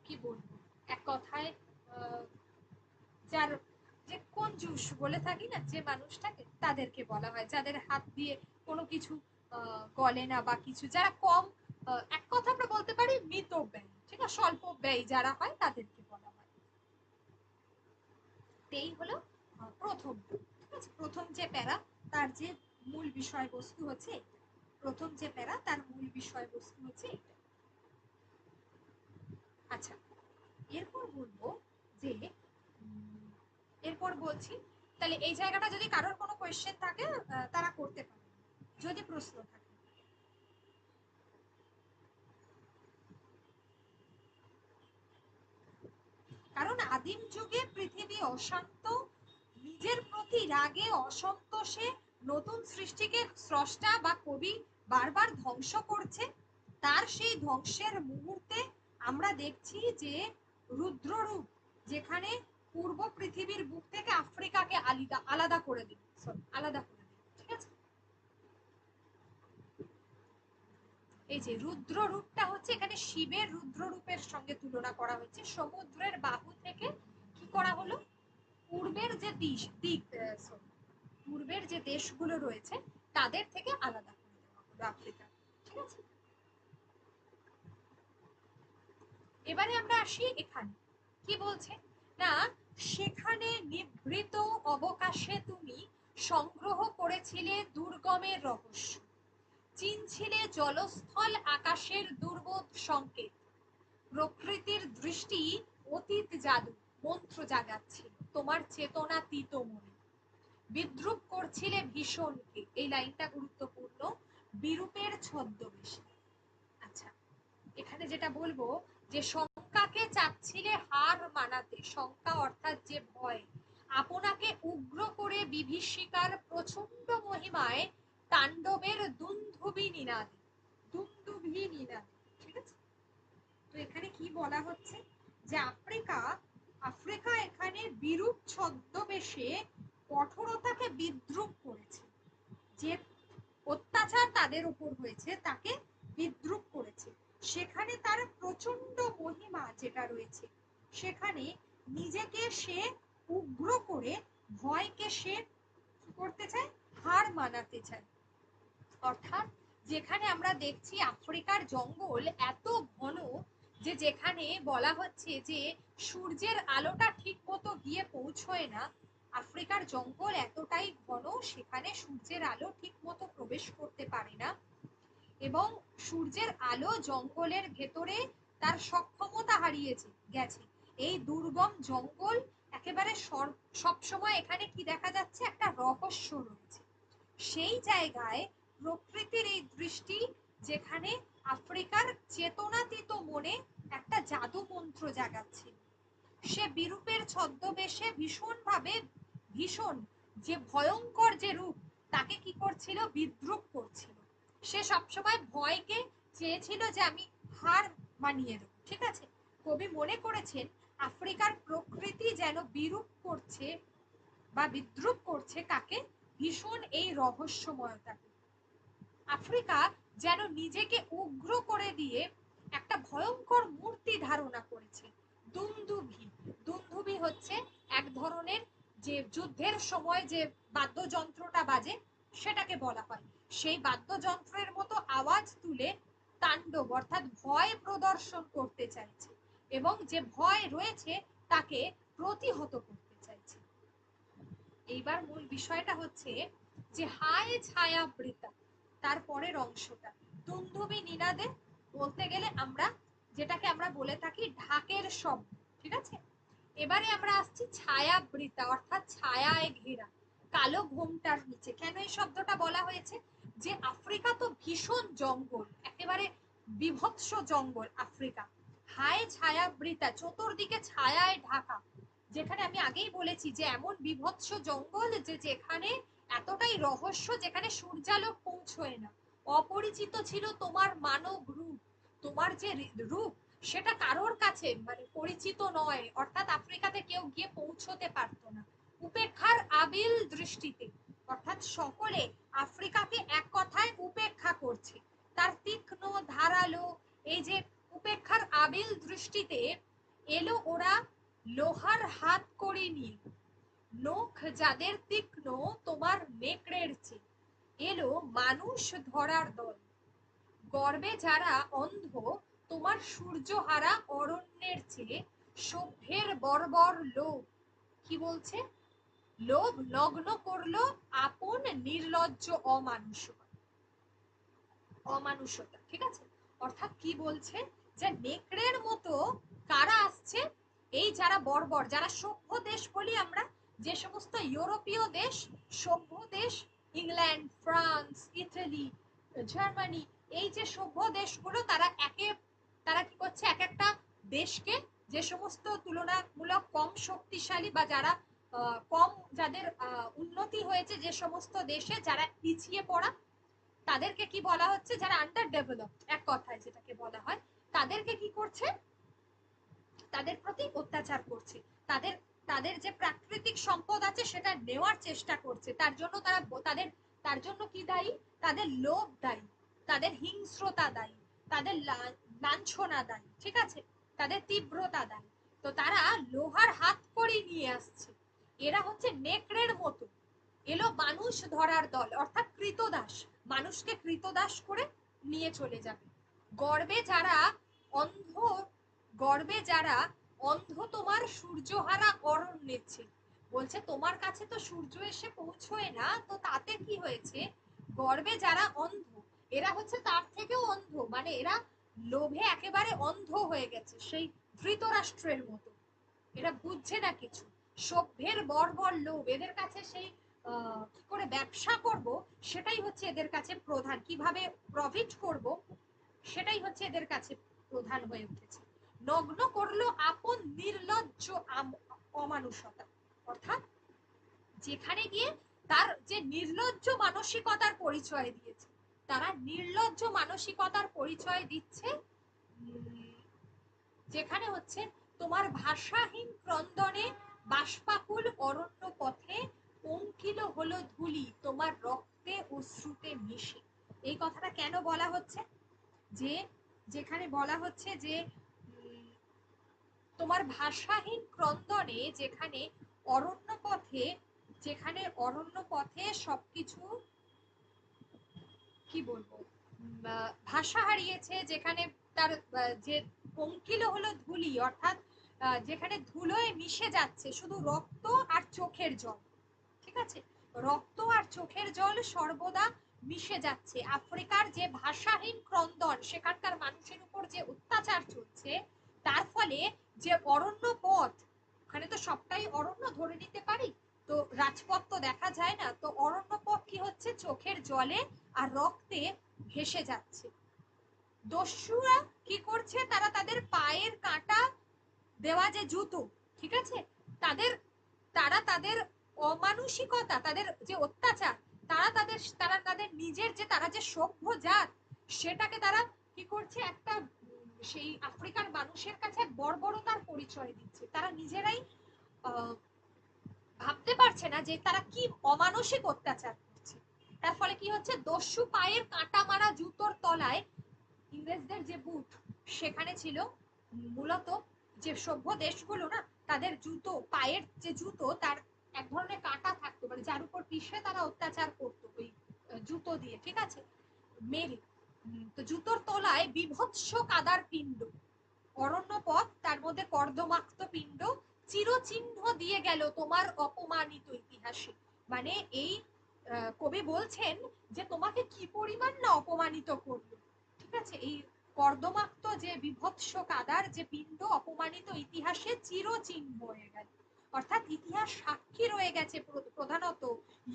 কি বলবো, এক কথায় যার যে কঞ্জুস বলে থাকি না যে মানুষটাকে, তাদেরকে বলা হয়, যাদের হাত দিয়ে কোনো কিছু গলে না বা কিছু, যারা কম, এক কথা আমরা বলতে পারি মিতব্যয়ী, ঠিক আছে, স্বল্প ব্যয় যারা হয় তাদেরকে বলা হয়। এই হলো প্রথম, ঠিক আছে, প্রথম যে প্যারা, তার যে মূল বিষয়বস্তু হচ্ছে এটা। প্রথম যে প্যারা, তার মূল বিষয়বস্তু হচ্ছে এটা। আচ্ছা, এরপর বলবো যে এরপর বলছি, তাহলে এই জায়গাটা যদি কারোর কোনো কোয়েশ্চেন থাকে তারা করতে পারে, যদি প্রশ্ন থাকে। কারণ আদিম যুগে পৃথিবী অশান্ত, নিজের প্রতি রাগে অসন্তোষে নতুন সৃষ্টিকে স্রষ্টা বা কবি বারবার ধ্বংস করছে। তার সেই ধ্বংসের মুহূর্তে আমরা দেখছি যে রুদ্ররূপ, যেখানে পূর্ব পৃথিবীর বুক থেকে আফ্রিকাকে আলাদা করে দিল, আলাদা করে দিল, ঠিক আছে। এই যে রুদ্র রূপটা হচ্ছে এখানে শিবের রুদ্র রূপের সঙ্গে তুলনা করা হচ্ছে। সমুদ্রের বাহু থেকে কি করা হলো, পূর্বের যে পূর্বের যে দেশগুলো রয়েছে তাদের থেকে আলাদা করে দেওয়া হলো আফ্রিকা, ঠিক আছে। এবারে আমরা আসি এখানে, কি বলছে না, সেখানে নিভৃত অবকাশে তুমি সংগ্রহ করেছিলে দুর্গমের রহস্য, চিনছিলে জলস্থল আকাশের দুর্বোধ সংকেত। প্রকৃতির দৃষ্টি অতীত জাদু মন্ত্র জাগাচ্ছিল তোমার চেতনাতীত মনে। বিদ্রুপ করছিলে ভীষণকে, এই লাইনটা গুরুত্বপূর্ণ, বিরূপের ছদ্মবেশে। আচ্ছা, এখানে যেটা বলবো যে শঙ্কাকে চাচ্ছিলে হার মানাতে, শঙ্কা অর্থাৎ যে ভয়, আপনাকে উগ্র করে বিভীষিকার প্রচন্ড মহিমায় তাণ্ডবের দুন্দুভি নিনাদে, দুন্দুভি নিনাদে। ঠিক আছে, তো এখানে কি বলা হচ্ছে যে আফ্রিকা আফ্রিকা এখানে বিরূপ ছদ্মবেশে কঠোরতাকে বিদ্রুপ করেছে, যে অত্যাচার তাদের উপর হয়েছে তাকে বিদ্রুপ করেছে। সেখানে তার প্রচন্ড মহিমা যেটা রয়েছে, সেখানে নিজেকে সে উগ্র করে ভয়কে সে কি করতে চায়, হার মানাতে চায়। অর্থাৎ যেখানে আমরা দেখছি আফ্রিকার জঙ্গল এত ঘন যে যেখানে বলা হচ্ছে যে সূর্যের আলোটা ঠিক মতো গিয়ে পৌঁছয় না, আফ্রিকার জঙ্গল এতটাই ঘন সেখানে সূর্যের আলো ঠিক মতো প্রবেশ করতে পারে না, এবং সূর্যের আলো জঙ্গলের ভেতরে তার সক্ষমতা হারিয়েছে গেছে। এই দুর্গম জঙ্গল একেবারে সব সময় এখানে কি দেখা যাচ্ছে, একটা রহস্য রয়েছে। সেই জায়গায় প্রকৃতির এই দৃষ্টি, যেখানে আফ্রিকার চেতনাতীত মনে একটা জাদু মন্ত্র জাগাচ্ছে। সে বিরূপের ছদ্মবেশে ভীষণ যে ভয়ঙ্কর যে রূপ, তাকে কি করছিল, বিদ্রুপ করছিল। সে সবসময় ভয়কে চেয়েছিল যে আমি হার মানিয়ে দেব। ঠিক আছে, কবি মনে করেছেন আফ্রিকার প্রকৃতি যেন বিরূপ করছে বা বিদ্রুপ করছে কাকে, ভীষণ এই রহস্যময়তাকে। আফ্রিকা যেন নিজেকে উগ্র করে দিয়ে একটা ভয়ঙ্কর মূর্তি ধারণা করেছে। দুন্দুভি, দুন্দুভি হচ্ছে এক ধরনের যে যুদ্ধের সময় যে বাদ্যযন্ত্রটা বাজে সেটাকে বলা হয়। সেই বাদ্যযন্ত্রের মতো আওয়াজ তুলে তাণ্ডব অর্থাৎ ভয় প্রদর্শন করতে চাইছে, এবং যে ভয় রয়েছে তাকে প্রতিহত করতে চাইছে। এইবার মূল বিষয়টা হচ্ছে যে হায় ছায়াবৃতা, তার পরের অংশটা দুন্দুভি নিনাদে বলতে গেলে আমরা যেটাকে আমরা বলে থাকি ঢাকের শব্দ। ঠিক আছে, এবারে আমরা আসছি ছায়াবৃতা অর্থাৎ ছায়ায় ঘেরা, কালো ঘোমটার নিচে। কেন এই শব্দটা বলা হয়েছে, যে আফ্রিকা তো ভীষণ জঙ্গল, একেবারে বিভৎস জঙ্গল আফ্রিকা। হায় ছায়াবৃতা, চতুর্দিকে ছায়ায় ঢাকা, যেখানে আমি আগেই বলেছি যে এমন বিভৎস জঙ্গল যে যেখানে এতটাই রহস্য, যেখানে সূর্যালোক পৌঁছয় না। অপরিচিত ছিল তোমার মানব রূপ, তোমার যে রূপ সেটা কারোর কাছে মানে পরিচিত নয়, অর্থাৎ আফ্রিকাতে কেউ গিয়ে পৌঁছতে পারতো না। উপেক্ষার আবিল দৃষ্টিতে, অর্থাৎ সকলে আফ্রিকাকে এক কথায় উপেক্ষা করছে। তার তীক্ষ্ণ ধারালো এই যে উপেক্ষার আবিল দৃষ্টিতে এলো ওরা লোহার হাত করি নিয়ে, নখ যাদের তীক্ষ্ণ তোমার নেকড়ের চেয়ে, এলো মানুষ ধরার দল। গর্বে যারা অন্ধ তোমার সূর্যহারা অরণ্যের চেয়ে, সভ্যের বর্বর লোভ, কি বলছে, লোভ নগ্ন করলো আপন নির্লজ্জ অমানুষতা। ঠিক আছে, অর্থাৎ কি বলছে, যে নেকড়ের মতো কারা আসছে, এই যারা বর্বর, যারা সভ্য দেশ বলি আমরা, যে সমস্ত ইউরোপীয় দেশ, সভ্য দেশ, ইংল্যান্ড, ফ্রান্স, ইটালি, জার্মানি, এই যে সভ্য দেশগুলো, তারা কি করছে, এক একটা দেশকে, যে সমস্ত তুলনামূলক কম শক্তিশালী বা যারা কম, যাদের উন্নতি হয়েছে যে সমস্ত দেশে, যারা পিছিয়ে পড়া, তাদেরকে কি বলা হচ্ছে, যারা আন্ডার ডেভেলপড এক কথায় যেটাকে বলা হয়, তাদেরকে কি করছে, তাদের প্রতি অত্যাচার করছে। তাদের তাদের যে প্রাকৃতিক সম্পদ আছে সেটা নেওয়ার চেষ্টা করছে। তার জন্য তার জন্য কি দায়ী, তাদের লোভ দায়ী, তাদের হিংস্রতা দায়ী, তাদের লাঞ্ছনা দায়ী। ঠিক আছে, তাদের তীব্রতা দায়ী। তো তারা লোহার হাত কড়ি নিয়ে আসছে। এরা হচ্ছে নেকড়ের মতো, এলো মানুষ ধরার দল, অর্থাৎ কৃতদাস, মানুষকে কৃতদাস করে নিয়ে চলে যাবে। গর্বে যারা অন্ধ গর্বে যারা অন্ধ তোমার সূর্যহারা অরণ্যেছে। বলছে তোমার কাছে তো সূর্য এসে পৌঁছয় না, তো তাতে কি হয়েছে, গর্বে যারা অন্ধ এরা হচ্ছে তার থেকেও অন্ধ, মানে এরা লোভে একেবারে অন্ধ হয়ে গেছে, সেই ধৃতরাষ্ট্রের মতো। এরা বুঝছে না কিছু, সভ্যের বর্বর লোভ, এদের কাছে সেই কি করে ব্যবসা করব সেটাই হচ্ছে এদের কাছে প্রধান, কিভাবে প্রফিট করব সেটাই হচ্ছে এদের কাছে প্রধান হয়ে উঠেছে। নগ্ন করলো আপন নির্লজ্জ অমানুষতা, অর্থাৎ যেখানে গিয়ে তার যে নির্লজ্জ মানসিকতার পরিচয় দিয়েছে, তারা নির্লজ্জ মানসিকতার পরিচয় দিচ্ছে। যেখানে হচ্ছে তোমার ভাষাহীন ক্রন্দনে বাষ্পাকুল অরণ্য পথে পঙ্কিল হলো ধুলি তোমার রক্তে অশ্রুতে মিশে। এই কথাটা কেন বলা হচ্ছে, যে যেখানে বলা হচ্ছে যে তোমার ভাষাহীন ক্রন্দনে, যেখানে অরণ্য পথে, যেখানে অরণ্য পথে সবকিছু কি বলবো ভাষা হারিয়েছে, যেখানে তার যে পঙ্কিল হলো ধুলি, অর্থাৎ যেখানে ধুলোয় মিশে যাচ্ছে শুধু রক্ত আর চোখের জল, ঠিক আছে, রক্ত আর চোখের জল সর্বদা মিশে যাচ্ছে। আফ্রিকার যে ভাষাহীন ক্রন্দন, সেখানকার মানুষের উপর যে অত্যাচার চলছে, তার ফলে যে অরণ্য পথ, ওখানে তো সবটাই অরণ্য ধরে নিতে পারি, তো রাজপথ তো দেখা যায় না, তো অরণ্য পথ কি হচ্ছে চোখের জলে আর রক্তে ভেসে যাচ্ছে। দস্যুরা কি করছে, তারা তাদের পায়ের কাঁটা দেওয়া যে জুতো, ঠিক আছে, তাদের তারা তাদের অমানুষিকতা, তাদের যে অত্যাচার, তারা তাদের নিজের যে তারা যে সভ্য জাত, সেটাকে তারা কি করছে, একটা সেই আফ্রিকার মানুষের কাছে বর্বরতার পরিচয় দিচ্ছে। তারা নিজেরাই ভাবতে পারছে না যে তারা কি অমানসিক অত্যাচার করছে। তার ফলে কি হচ্ছে, দস্যু পায়ের কাঁটা মারা জুতোর তলায়, ইংরেজদের যে বুট, সেখানে ছিল মূলত যে সভ্য দেশগুলো না, তাদের জুতো, পায়ের যে জুতো, তার এক ধরনের কাঁটা থাকতো, মানে যার উপর পিষে তারা অত্যাচার করতো ওই জুতো দিয়ে, ঠিক আছে, মেরে। তো জুতোর তলায় বিভৎস কাদার পিণ্ড, অরণ্য পথ, তার মধ্যে কর্দমাক্ত পিণ্ড চিরচিহ্ন দিয়ে গেল তোমার অপমানিত ইতিহাসে। মানে এই কবি বলছেন যে তোমাকে কি পরিমাণ না অপমানিত করলো, ঠিক আছে, এই কর্দমাক্ত যে বিভৎস কাদার যে পিণ্ড অপমানিত ইতিহাসে চিরচিহ্ন হয়ে গেল। অর্থাৎ ইতিহাস সাক্ষী রয়ে গেছে প্রধানত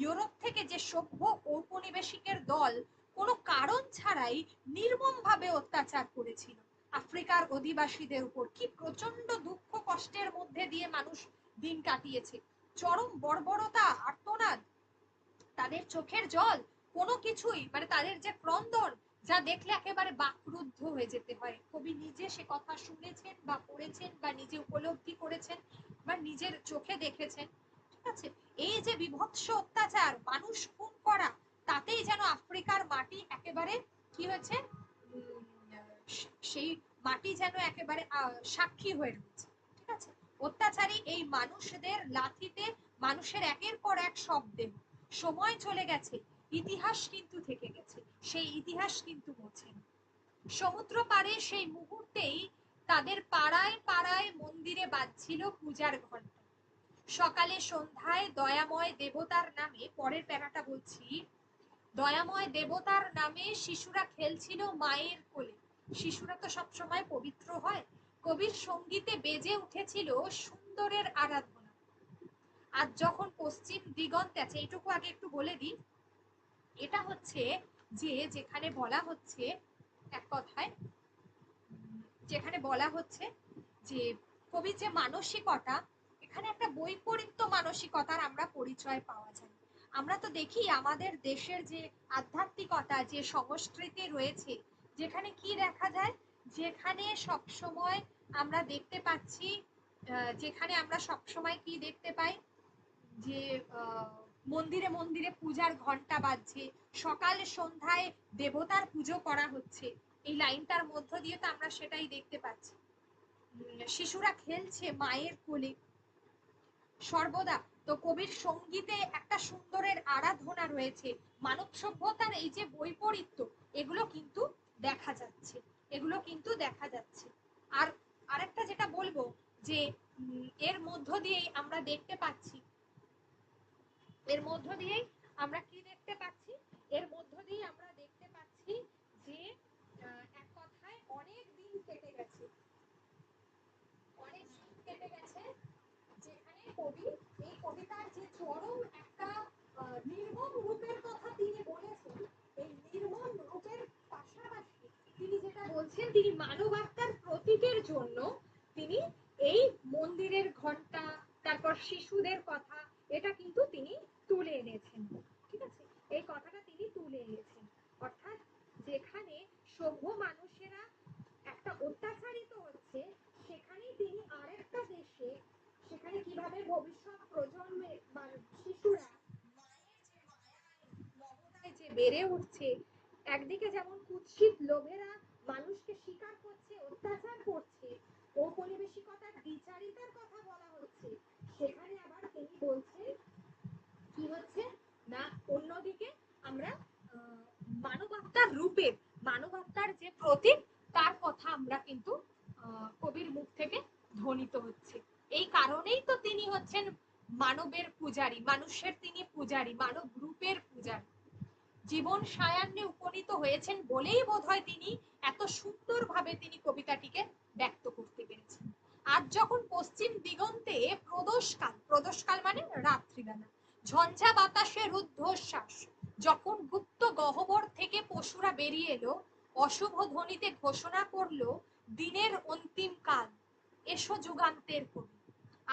ইউরোপ থেকে যে সভ্য ঔপনিবেশিকের দল কোনো কারণ ছাড়াই নির্মমভাবে অত্যাচার করেছিল আফ্রিকার অধিবাসীদের উপর। কি প্রচন্ড দুঃখ কষ্টের মধ্যে দিয়ে মানুষ দিন কাটিয়েছে, চরম বর্বরতা, আর্তনাদ, তাদের চোখের জল, কোনো কিছুই, মানে তাদের যে ক্রন্দন, যা দেখলে একেবারে বাকরুদ্ধ হয়ে যেতে হয়। কবি নিজে সে কথা শুনেছেন বা পড়েছেন বা নিজে উপলব্ধি করেছেন বা নিজের চোখে দেখেছেন, ঠিক আছে। এই যে বিভৎস অত্যাচার, মানুষ খুন করা, তাতেই যেন আফ্রিকার মাটি একেবারে কি হয়েছে, সেই মাটি যেন একেবারে সাক্ষী হয়ে রয়েছে, ঠিক আছে। অত্যাচারী এই মানুষদের লাথিতে মানুষের একের পর এক শব্দে সময় চলে গেছে, ইতিহাস কিন্তু থেকে গেছে, সেই ইতিহাস কিন্তু মোছেন। সমুদ্র পারে সেই মুহূর্তেই তাদের পাড়ায় পাড়ায় মন্দিরে বাজছিল পূজার ঘন্টা। সকালে সন্ধ্যায় দয়াময় দেবতার নামে, পরের প্যারাটা বলছি, দয়াময় দেবতার নামে শিশুরা খেলছিল মায়ের কোলে। শিশুরা তো সবসময় পবিত্র হয়। কবির সঙ্গীতে বেজে উঠেছিল সুন্দরের আরাধনা। আজ যখন পশ্চিম দিগন্তে আছে, এইটুকু আগে একটু বলে দিই, এটা হচ্ছে যে যেখানে বলা হচ্ছে এক কথায়, যেখানে বলা হচ্ছে যে কবির যে মানসিকতা, এখানে একটা বৈপরীত্য মানসিকতার আমরা পরিচয় পাওয়া যায়। আমরা তো দেখি আমাদের দেশের যে আধ্যাত্মিকতা, যে সংস্কৃতি রয়েছে, যেখানে কি দেখা যায়, যেখানে সব সময় আমরা দেখতে পাচ্ছি, যেখানে আমরা সব সময় কি দেখতে পাই, যে মন্দিরে মন্দিরে পূজার ঘন্টা বাজছে, সকাল সন্ধ্যায় দেবতার পুজো করা হচ্ছে, এই লাইনটার মধ্য দিয়ে তো আমরা সেটাই দেখতে পাচ্ছি। শিশুরা খেলছে মায়ের কোলে সর্বদা। তো কবির সঙ্গীতে একটা সুন্দরের আরাধনা রয়েছে, মানব সভ্যতার এই যে বৈপরীত্য, এগুলো কিন্তু দেখা যাচ্ছে, এগুলো কিন্তু দেখা যাচ্ছে। আর আরেকটা যেটা বলবো, যে এর মধ্য দিয়েই আমরা দেখতে পাচ্ছি, এর মধ্য দিয়েই আমরা কি দেখতে পাচ্ছি, এর মধ্য দিয়ে আমরা দেখতে পাচ্ছি যে এক কথায় অনেক দিন কেটে গেছে, অনেক দিন কেটে গেছে, যেখানে কবি এই কবিতার যে চরম একটা নির্মম রূপের কথা তিনি বলেছেন, এই নির্মম রূপের পাশাপাশি তিনি যেটা বলছেন, তিনি মানবাত্মার প্রতীকের জন্য তিনি এই মন্দিরের ঘন্টা, তারপর শিশুদের কথা, এটা কিন্তু তিনি তুলে এনেছেন। ঠিক আছে, এই কথাটা তিনি তুলে এনেছেন। অর্থাৎ যেখানে সভ্য মানুষেরা একটা অত্যাচারিত হচ্ছে, সেখানেই তিনি আরেকটা দেশে, সেখানে কিভাবে ভবিষ্যৎ প্রজন্মের শিশুরা মায়ের যে মায়ায় মমতায় যে বেড়ে উঠছে, একদিকে যেমন কুৎসিত লোভেরা মানুষকে শিকার করছে, অত্যাচার করছে, ঔপনিবেশিকতার দ্বিচারিতার কথা বলা হচ্ছে, সেখানে আবার তিনি বলছেন কি হচ্ছে না, অন্যদিকে আমরা মানবাত্মার রূপের, মানবাত্মার যে প্রতীক, তার কথা আমরা কিন্তু কবির মুখ থেকে ধ্বনিত হচ্ছে। এই কারণেই তো তিনি হচ্ছেন মানবের পূজারী, মানুষের তিনি পূজারী, মানব রূপের পূজারী। জীবন সায়ান্নে উপনীত হয়েছেন বলেই বোধহয় তিনি এত সুন্দরভাবে তিনি কবিতাটিকে ব্যক্ত করতে পেরেছেন। আজ যখন পশ্চিম দিগন্তে প্রদোষকাল, প্রদোষকাল মানে রাত্রিবেলা, ঝঞ্ঝা বাতাসে রুদ্ধশ্বাস, যখন গুপ্ত গহ্বর থেকে পশুরা বেরিয়ে এলো, অশুভ ধ্বনিতে ঘোষণা করলো দিনের অন্তিম কাল, এসো যুগান্তের কবি,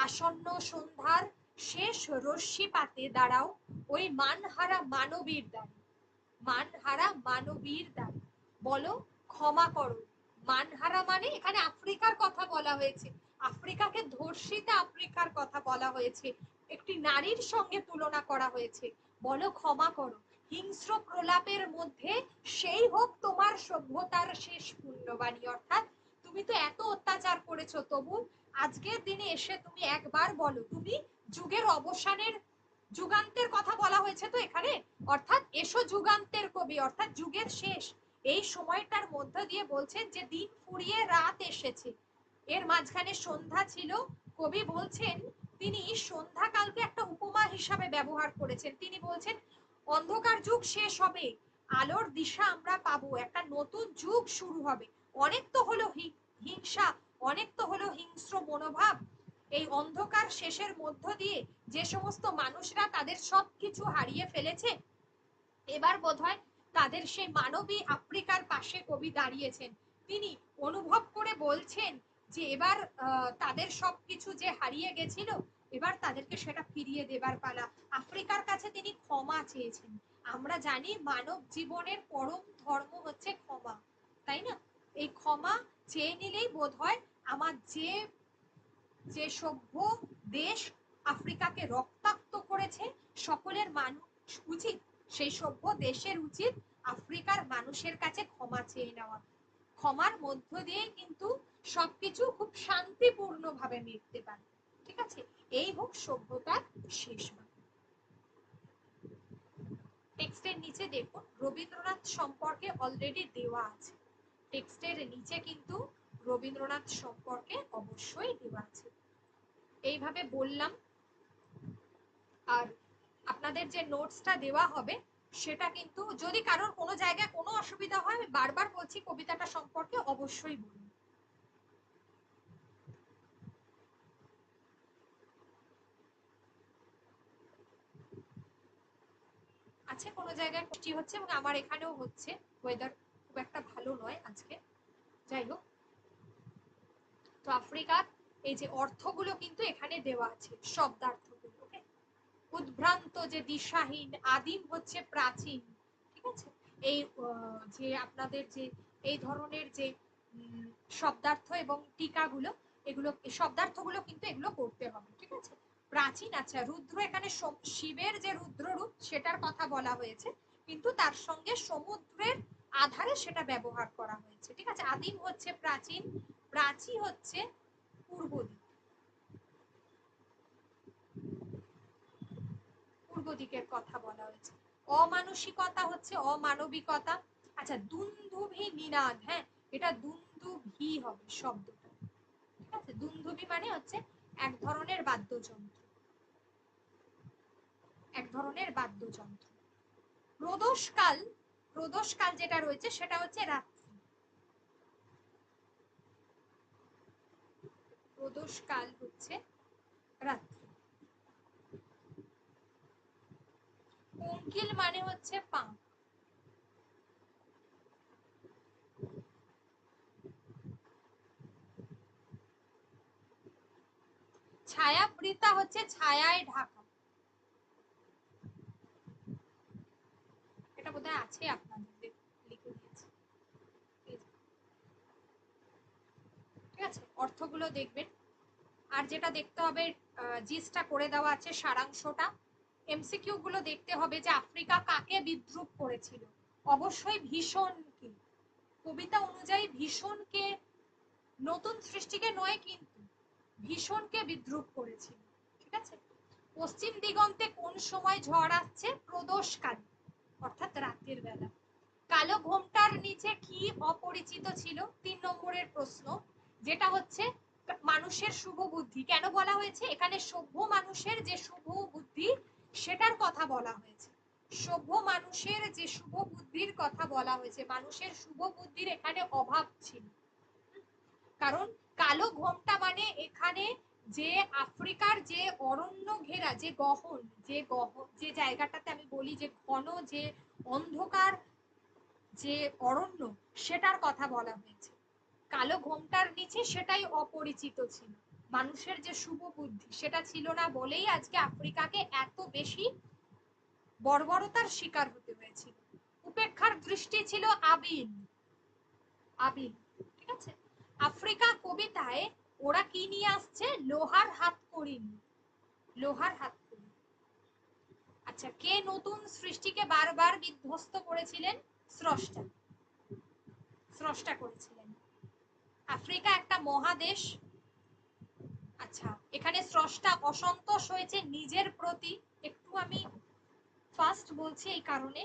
আসন্ন সন্ধ্যার শেষ রশ্মিপাতে দাঁড়াও ওই মানহারা মানবীর দ্বারে, মানহারা মানবীর দ্বারে, বলো ক্ষমা করো। মানহারা মানে এখানে আফ্রিকার কথা বলা হয়েছে, আফ্রিকাকে ধর্ষিতা আফ্রিকার কথা বলা হয়েছে, একটি নারীর সঙ্গে তুলনা করা হয়েছে, বলো ক্ষমা করো। হিংস্র প্রলাপের মধ্যে সেই হোক তোমার সভ্যতার শেষ পুণ্যবাণী। অর্থাৎ তুমি তো এত অত্যাচার করেছো, তবু আজকের দিনে এসে তুমি একবার বলো, তুমি যুগের অবসানের, যুগান্তের কথা বলা হয়েছে তো এখানে, অর্থাৎ এসো যুগান্তের কবি, অর্থাৎ যুগের শেষ, এই সময়টার মধ্য দিয়ে বলছেন যে দিন ফুরিয়ে রাত এসেছে, এর মাঝখানে সন্ধ্যা ছিল। কবি বলছেন, তিনি সন্ধ্যাকালকে একটা উপমা হিসাবে ব্যবহার করেছেন। তিনি বলছেন অন্ধকার যুগ শেষ হবে, আলোর দিশা আমরা পাবো, একটা নতুন যুগ শুরু হবে। অনেক তো হলো হিংসা, অনেক তো হলো হিংস্র মনোভাব, এই অন্ধকার শেষের মধ্য দিয়ে যে সমস্ত মানুষরা তাদের সবকিছু হারিয়ে ফেলেছে, এবার বোধহয় তাদের সেই মানবী আফ্রিকার পাশে কবি দাঁড়িয়েছেন। তিনি অনুভব করে বলছেন যে এবার তাদের সবকিছু যে হারিয়ে গেছিল, এবার তাদেরকে সেটা ফিরিয়ে দেবার পালা। আফ্রিকার কাছে তিনি ক্ষমা চেয়েছেন। আমরা জানি মানব জীবনের পরম ধর্ম হচ্ছে ক্ষমা, তাই না? এই ক্ষমা চেয়ে নিলেই বোধহয় আমার যে যে সভ্য দেশ আফ্রিকাকে রক্তাক্ত করেছে, সকলের মানুষ উচিত, সেই সভ্য দেশের উচিত আফ্রিকার মানুষের কাছে ক্ষমা চেয়ে নেওয়া। ক্ষমার মধ্য দিয়ে কিন্তু সবকিছু খুব শান্তিপূর্ণ ভাবে মিটতে পারে। ঠিক আছে, এই হোক সভ্যতার শেষ বাণী। টেক্সটের নিচে দেখুন, রবীন্দ্রনাথ সম্পর্কে অলরেডি দেওয়া আছে, টেক্সটের নিচে কিন্তু রবীন্দ্রনাথ সম্পর্কে অবশ্যই দেওয়া আছে। এইভাবে বললাম, আর আপনাদের যে নোটসটা দেওয়া হবে সেটা কিন্তু, যদি কারোর কোনো জায়গায় কোনো অসুবিধা হয়, আমি বারবার বলছি কবিতাটা সম্পর্কে অবশ্যই বলুন। আছে কোনো জায়গায় বৃষ্টি হচ্ছে, এবং আমার এখানেও হচ্ছে, ওয়েদার খুব একটা ভালো নয় আজকে। যাই হোক, তো আফ্রিকার এই যে অর্থগুলো কিন্তু এখানে দেওয়া আছে, শব্দার্থগুলো। ওকে, উদ্ভ্রান্ত যে দিশাহীন, আদিম হচ্ছে প্রাচীন। ঠিক আছে, এই যে আপনাদের যে এই ধরনের যে শব্দার্থ এবং টিকাগুলো, এগুলো শব্দার্থগুলো কিন্তু এগুলো করতে হবে। ঠিক আছে, প্রাচীন, আচ্ছা রুদ্র, এখানে শিবের যে রুদ্র রূপ সেটার কথা বলা হয়েছে, কিন্তু তার সঙ্গে সমুদ্রের আধারে সেটা ব্যবহার করা হয়েছে। ঠিক আছে, আদিম হচ্ছে প্রাচীন, প্রাচী হচ্ছে পূর্ব দিক, পূর্ব দিকের কথা বলা হয়েছে। অমানসিকতা হচ্ছে অমানবিকতা। আচ্ছা, দুন্দুভি নিনাদ, হ্যাঁ এটা দুন্দুভি হবে শব্দটা। ঠিক আছে, দুন্দুভি মানে হচ্ছে এক ধরনের বাদ্যযন্ত্র, এক ধরনের বাদ্যযন্ত্র। প্রদোষকাল, প্রদোষকাল যেটা রয়েছে সেটা হচ্ছে রাত্রি, প্রদোষকাল হচ্ছে রাত্রি। কোঙ্কিল মানে হচ্ছে পাঁক। ছায়াবৃতা হচ্ছে ছায়ায় ঢাকা, এটা বোধহয় আছে আপনাদের, লিখে দিয়েছি, ঠিক আছে, অর্থগুলো দেখবেন। আর যেটা দেখতে হবে, জিসটা করে দেওয়া আছে, সারাংশটা। এমসিকিউ গুলো দেখতে হবে যে আফ্রিকা কাকে বিদ্রুপ করেছিল, অবশ্যই ভীষণকে, কবিতা অনুযায়ী ভীষণকে, নতুন সৃষ্টিকে নয় কিন্তু ভীষণকে বিদ্রুপ করেছিল, ঠিক আছে। পশ্চিম দিগন্তে কোন সময় ঝড় আসছে, প্রদোষকাল অর্থাৎ রাতের বেলা। কালো ঘোমটার নিচে কি অপরিচিত ছিল, 3 নম্বরের প্রশ্ন, যেটা হচ্ছে মানুষের শুভ বুদ্ধি। কেন বলা হয়েছে এখানে সভ্য মানুষের যে শুভ বুদ্ধি সেটার কথা বলা হয়েছে, সভ্য মানুষের যে শুভ বুদ্ধির কথা বলা হয়েছে, মানুষের শুভ বুদ্ধির এখানে অভাব ছিল। কারণ কালো ঘোমটা মানে এখানে যে আফ্রিকার যে অরণ্য ঘেরা যে গহন, যে জায়গাটাতে আমি বলি যে ঘন যে অন্ধকার যে অরণ্য, সেটার কথা বলা হয়েছে। কালো ঘোমটার নিচে সেটাই অপরিচিত ছিল, মানুষের যে শুভ বুদ্ধি সেটা ছিল না বলেই আজকে আফ্রিকাকে এত বেশি বর্বরতার শিকার হতে হয়েছিল। উপেক্ষার দৃষ্টি ছিল আবিল, আবিল, ঠিক আছে। আফ্রিকা কবিতায় ওরা কি নিয়ে আসছে, লোহার হাতকড়ি, লোহার হাতকড়ি। আচ্ছা, কে নতুন সৃষ্টিকে বারবার বিধ্বস্ত করেছিলেন, স্রষ্টা, স্রষ্টা করেছিলেন। আফ্রিকা একটা মহাদেশ। আচ্ছা, এখানে স্রষ্টা অসন্তোষ হয়েছে নিজের প্রতি, একটু আমি ফাস্ট বলছি এই কারণে,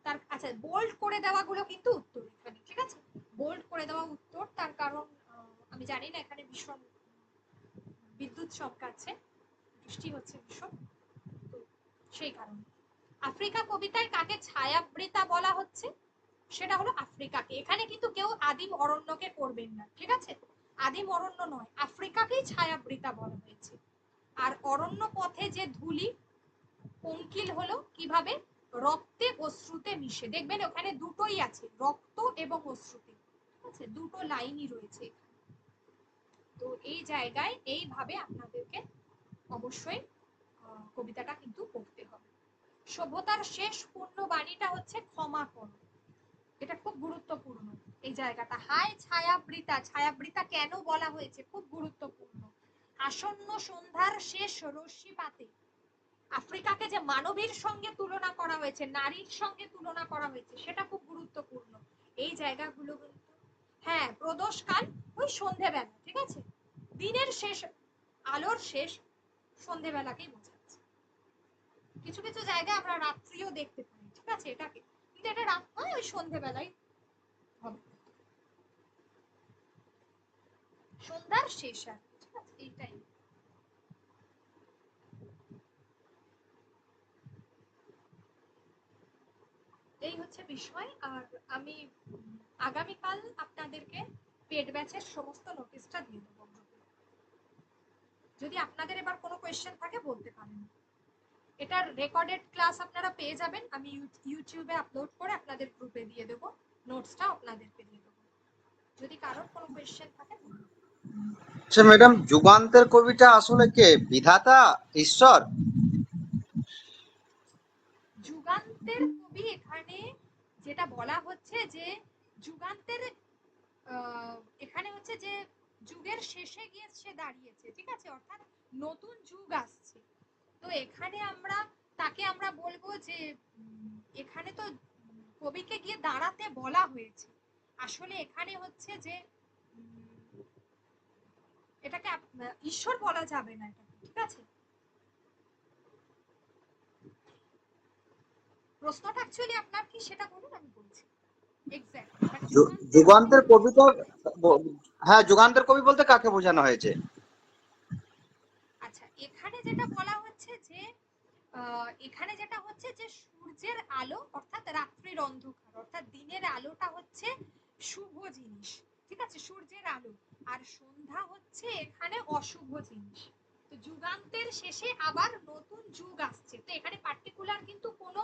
তার আচ্ছা বোল্ড করে দেওয়া গুলো কিন্তু উত্তর এখানে, ঠিক আছে, বোল্ড করে দেওয়া উত্তর, তার কারণ আমি জানি না এখানে ভীষণ বিদ্যুৎ চমকাচ্ছে, বৃষ্টি হচ্ছে ভীষণ, তো সেই কারণে। আফ্রিকা কবিতায় কাকে ছায়াবৃতা বলা হচ্ছে, সেটা হলো আফ্রিকাকে। এখানে কিন্তু কেউ আদিম অরণ্যকে করবেন না, ঠিক আছে, আদিম অরণ্য নয়, আফ্রিকাকেই ছায়াবৃতা বলা হয়েছে। আর অরণ্য পথে যে ধূলি, কোঙ্কিল হলো কিভাবে, রক্তে অশ্রুতে মিশে। দেখবেন ওখানে দুটোই আছে, রক্ত এবং অশ্রুতে, ঠিক আছে, দুটো লাইনই রয়েছে। তো এই জায়গায় এইভাবে আপনাদেরকে অবশ্যই কবিতাটা কিন্তু পড়তে হবে। সভ্যতার শেষ পূর্ণ বাণীটা হচ্ছে ক্ষমা করো, এটা খুব গুরুত্বপূর্ণ এই জায়গাটা। হায় ছায়াবৃতা, ছায়াবৃতা কেন বলা হয়েছে, খুব গুরুত্বপূর্ণ। আসন্ন সন্ধ্যার শেষ রশ্মিপাতে, আফ্রিকাকে যে মানবীর সঙ্গে তুলনা করা হয়েছে, নারীর সঙ্গে তুলনা করা হয়েছে, সেটা খুব গুরুত্বপূর্ণ এই জায়গাগুলো কিন্তু। হ্যাঁ, প্রদোষকাল ওই সন্ধেবেলা, ঠিক আছে, দিনের শেষ, আলোর শেষ সন্ধেবেলাকেই বোঝাচ্ছে। কিছু কিছু জায়গায় আমরা রাত্রিও দেখতে পাই, ঠিক আছে, এটাকে, কিন্তু এটা রাত নয়, ওই সন্ধেবেলায় হবে, সন্ধ্যার শেষ আর, ঠিক আছে, এইটাই। এই হচ্ছে বিষয়। আর আমি আগামীকাল আপনাদেরকে পেড ব্যাচের সমস্ত নোটিশটা দিয়ে দেবো, যদি আপনাদের এবার কোনো কোয়েশ্চেন থাকে বলতে পারেন। এটার রেকর্ডেড ক্লাস আপনারা পেয়ে যাবেন, আমি ইউটিউবে আপলোড করে আপনাদের গ্রুপে দিয়ে দেবো, নোটসটা আপনাদেরকে দিয়ে দেবো, যদি কারোর কোনো কোয়েশ্চেন থাকে। আচ্ছা ম্যাডাম, যুগান্তের কবিটা আসলে কে, বিধাতা, ঈশ্বর? যুগান্তের কবি এখানে যেটা বলা হচ্ছে যে যুগান্তের, এখানে হচ্ছে যে যুগের শেষে গিয়ে সে দাঁড়িয়েছে, ঠিক আছে, অর্থাৎ নতুন যুগ আসছে। তো এখানে আমরা তাকে আমরা বলবো যে এখানে তো কবিকে গিয়ে দাঁড়াতে বলা হয়েছে, আসলে এখানে হচ্ছে যে এটাকে ঈশ্বর বলা যাবে না এটাকে, ঠিক আছে। প্রশ্নটা অ্যাকচুয়ালি আপনার কি সেটা বলুন, আমি বলছি। এক্স্যাক্টলি, মানে যুগান্তের কবিতা হ্যাঁ, যুগান্তের কবি বলতে কাকে বোঝানো হয়েছে? আচ্ছা, এখানে যেটা বলা হচ্ছে যে এখানে যেটা হচ্ছে যে সূর্যের আলো অর্থাৎ রাত্রির অন্ধকার অর্থাৎ দিনের আলোটা হচ্ছে শুভ জিনিস, ঠিক আছে, সূর্যের আলো, আর সন্ধ্যা হচ্ছে এখানে অশুভ জিনিস। তো যুগান্তের শেষে আবার নতুন যুগ আসছে, তো এখানে পার্টিকুলার কিন্তু কোনো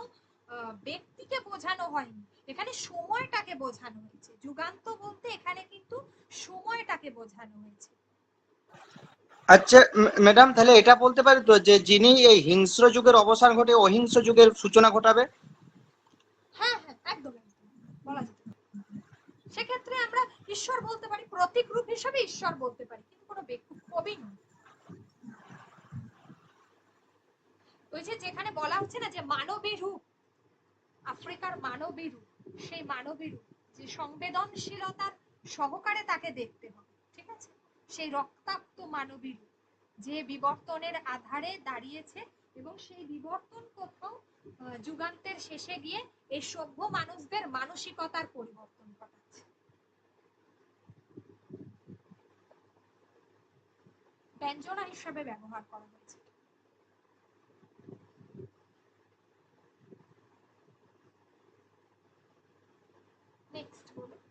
ব্যক্তিকে বোঝানো হয়নি, এখানে সময়টাকে বোঝানো হয়েছে। যুগান্ত বলতে এখানে কিন্তু সময়টাকে বোঝানো হয়েছে। আচ্ছা ম্যাডাম, তাহলে এটা বলতে পারি তো যে যিনি এই হিংস্র যুগের অবসান ঘটে অহিংস যুগের সূচনা ঘটাবে? হ্যাঁ হ্যাঁ, একদম একদম বলা যেতে পারে। সেক্ষেত্রে আমরা ঈশ্বর বলতে পারি, প্রতীক রূপ হিসেবে ঈশ্বর বলতে পারি, কিন্তু কোনো ব্যক্তি কবি নয়। ওই যে যেখানে বলা হচ্ছে না যে মানবী রূপ, আফ্রিকার মানবী রূপ, সেই মানবী রূপ যে সংবেদনশীলতার সহকারে তাকে দেখতে হবে, ঠিক আছে, সেই রক্তাক্ত মানবী রূপ যে বিবর্তনের আধারে দাঁড়িয়েছে, এবং সেই বিবর্তন কোথাও যুগান্তের শেষে গিয়ে এই সভ্য মানুষদের মানসিকতার পরিবর্তন ঘটাচ্ছে। ব্যঞ্জনা হিসাবে ব্যবহার করা হয়েছে। নেক্সট বলুন।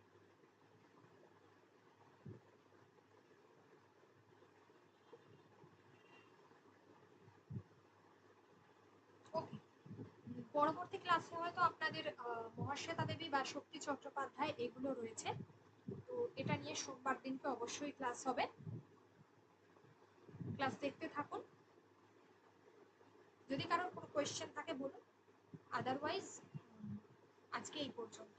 ওকে, পরবর্তী ক্লাসে হয়তো আপনাদের মহাশ্বেতা দেবী বা শক্তি চট্টোপাধ্যায় এগুলো রয়েছে, তো এটা নিয়ে সোমবার দিনকে অবশ্যই ক্লাস হবে, ক্লাস দেখতে থাকুন। যদি কারোর কোনো কোয়েশ্চেন থাকে বলুন, আদারওয়াইজ আজকে এই পর্যন্ত।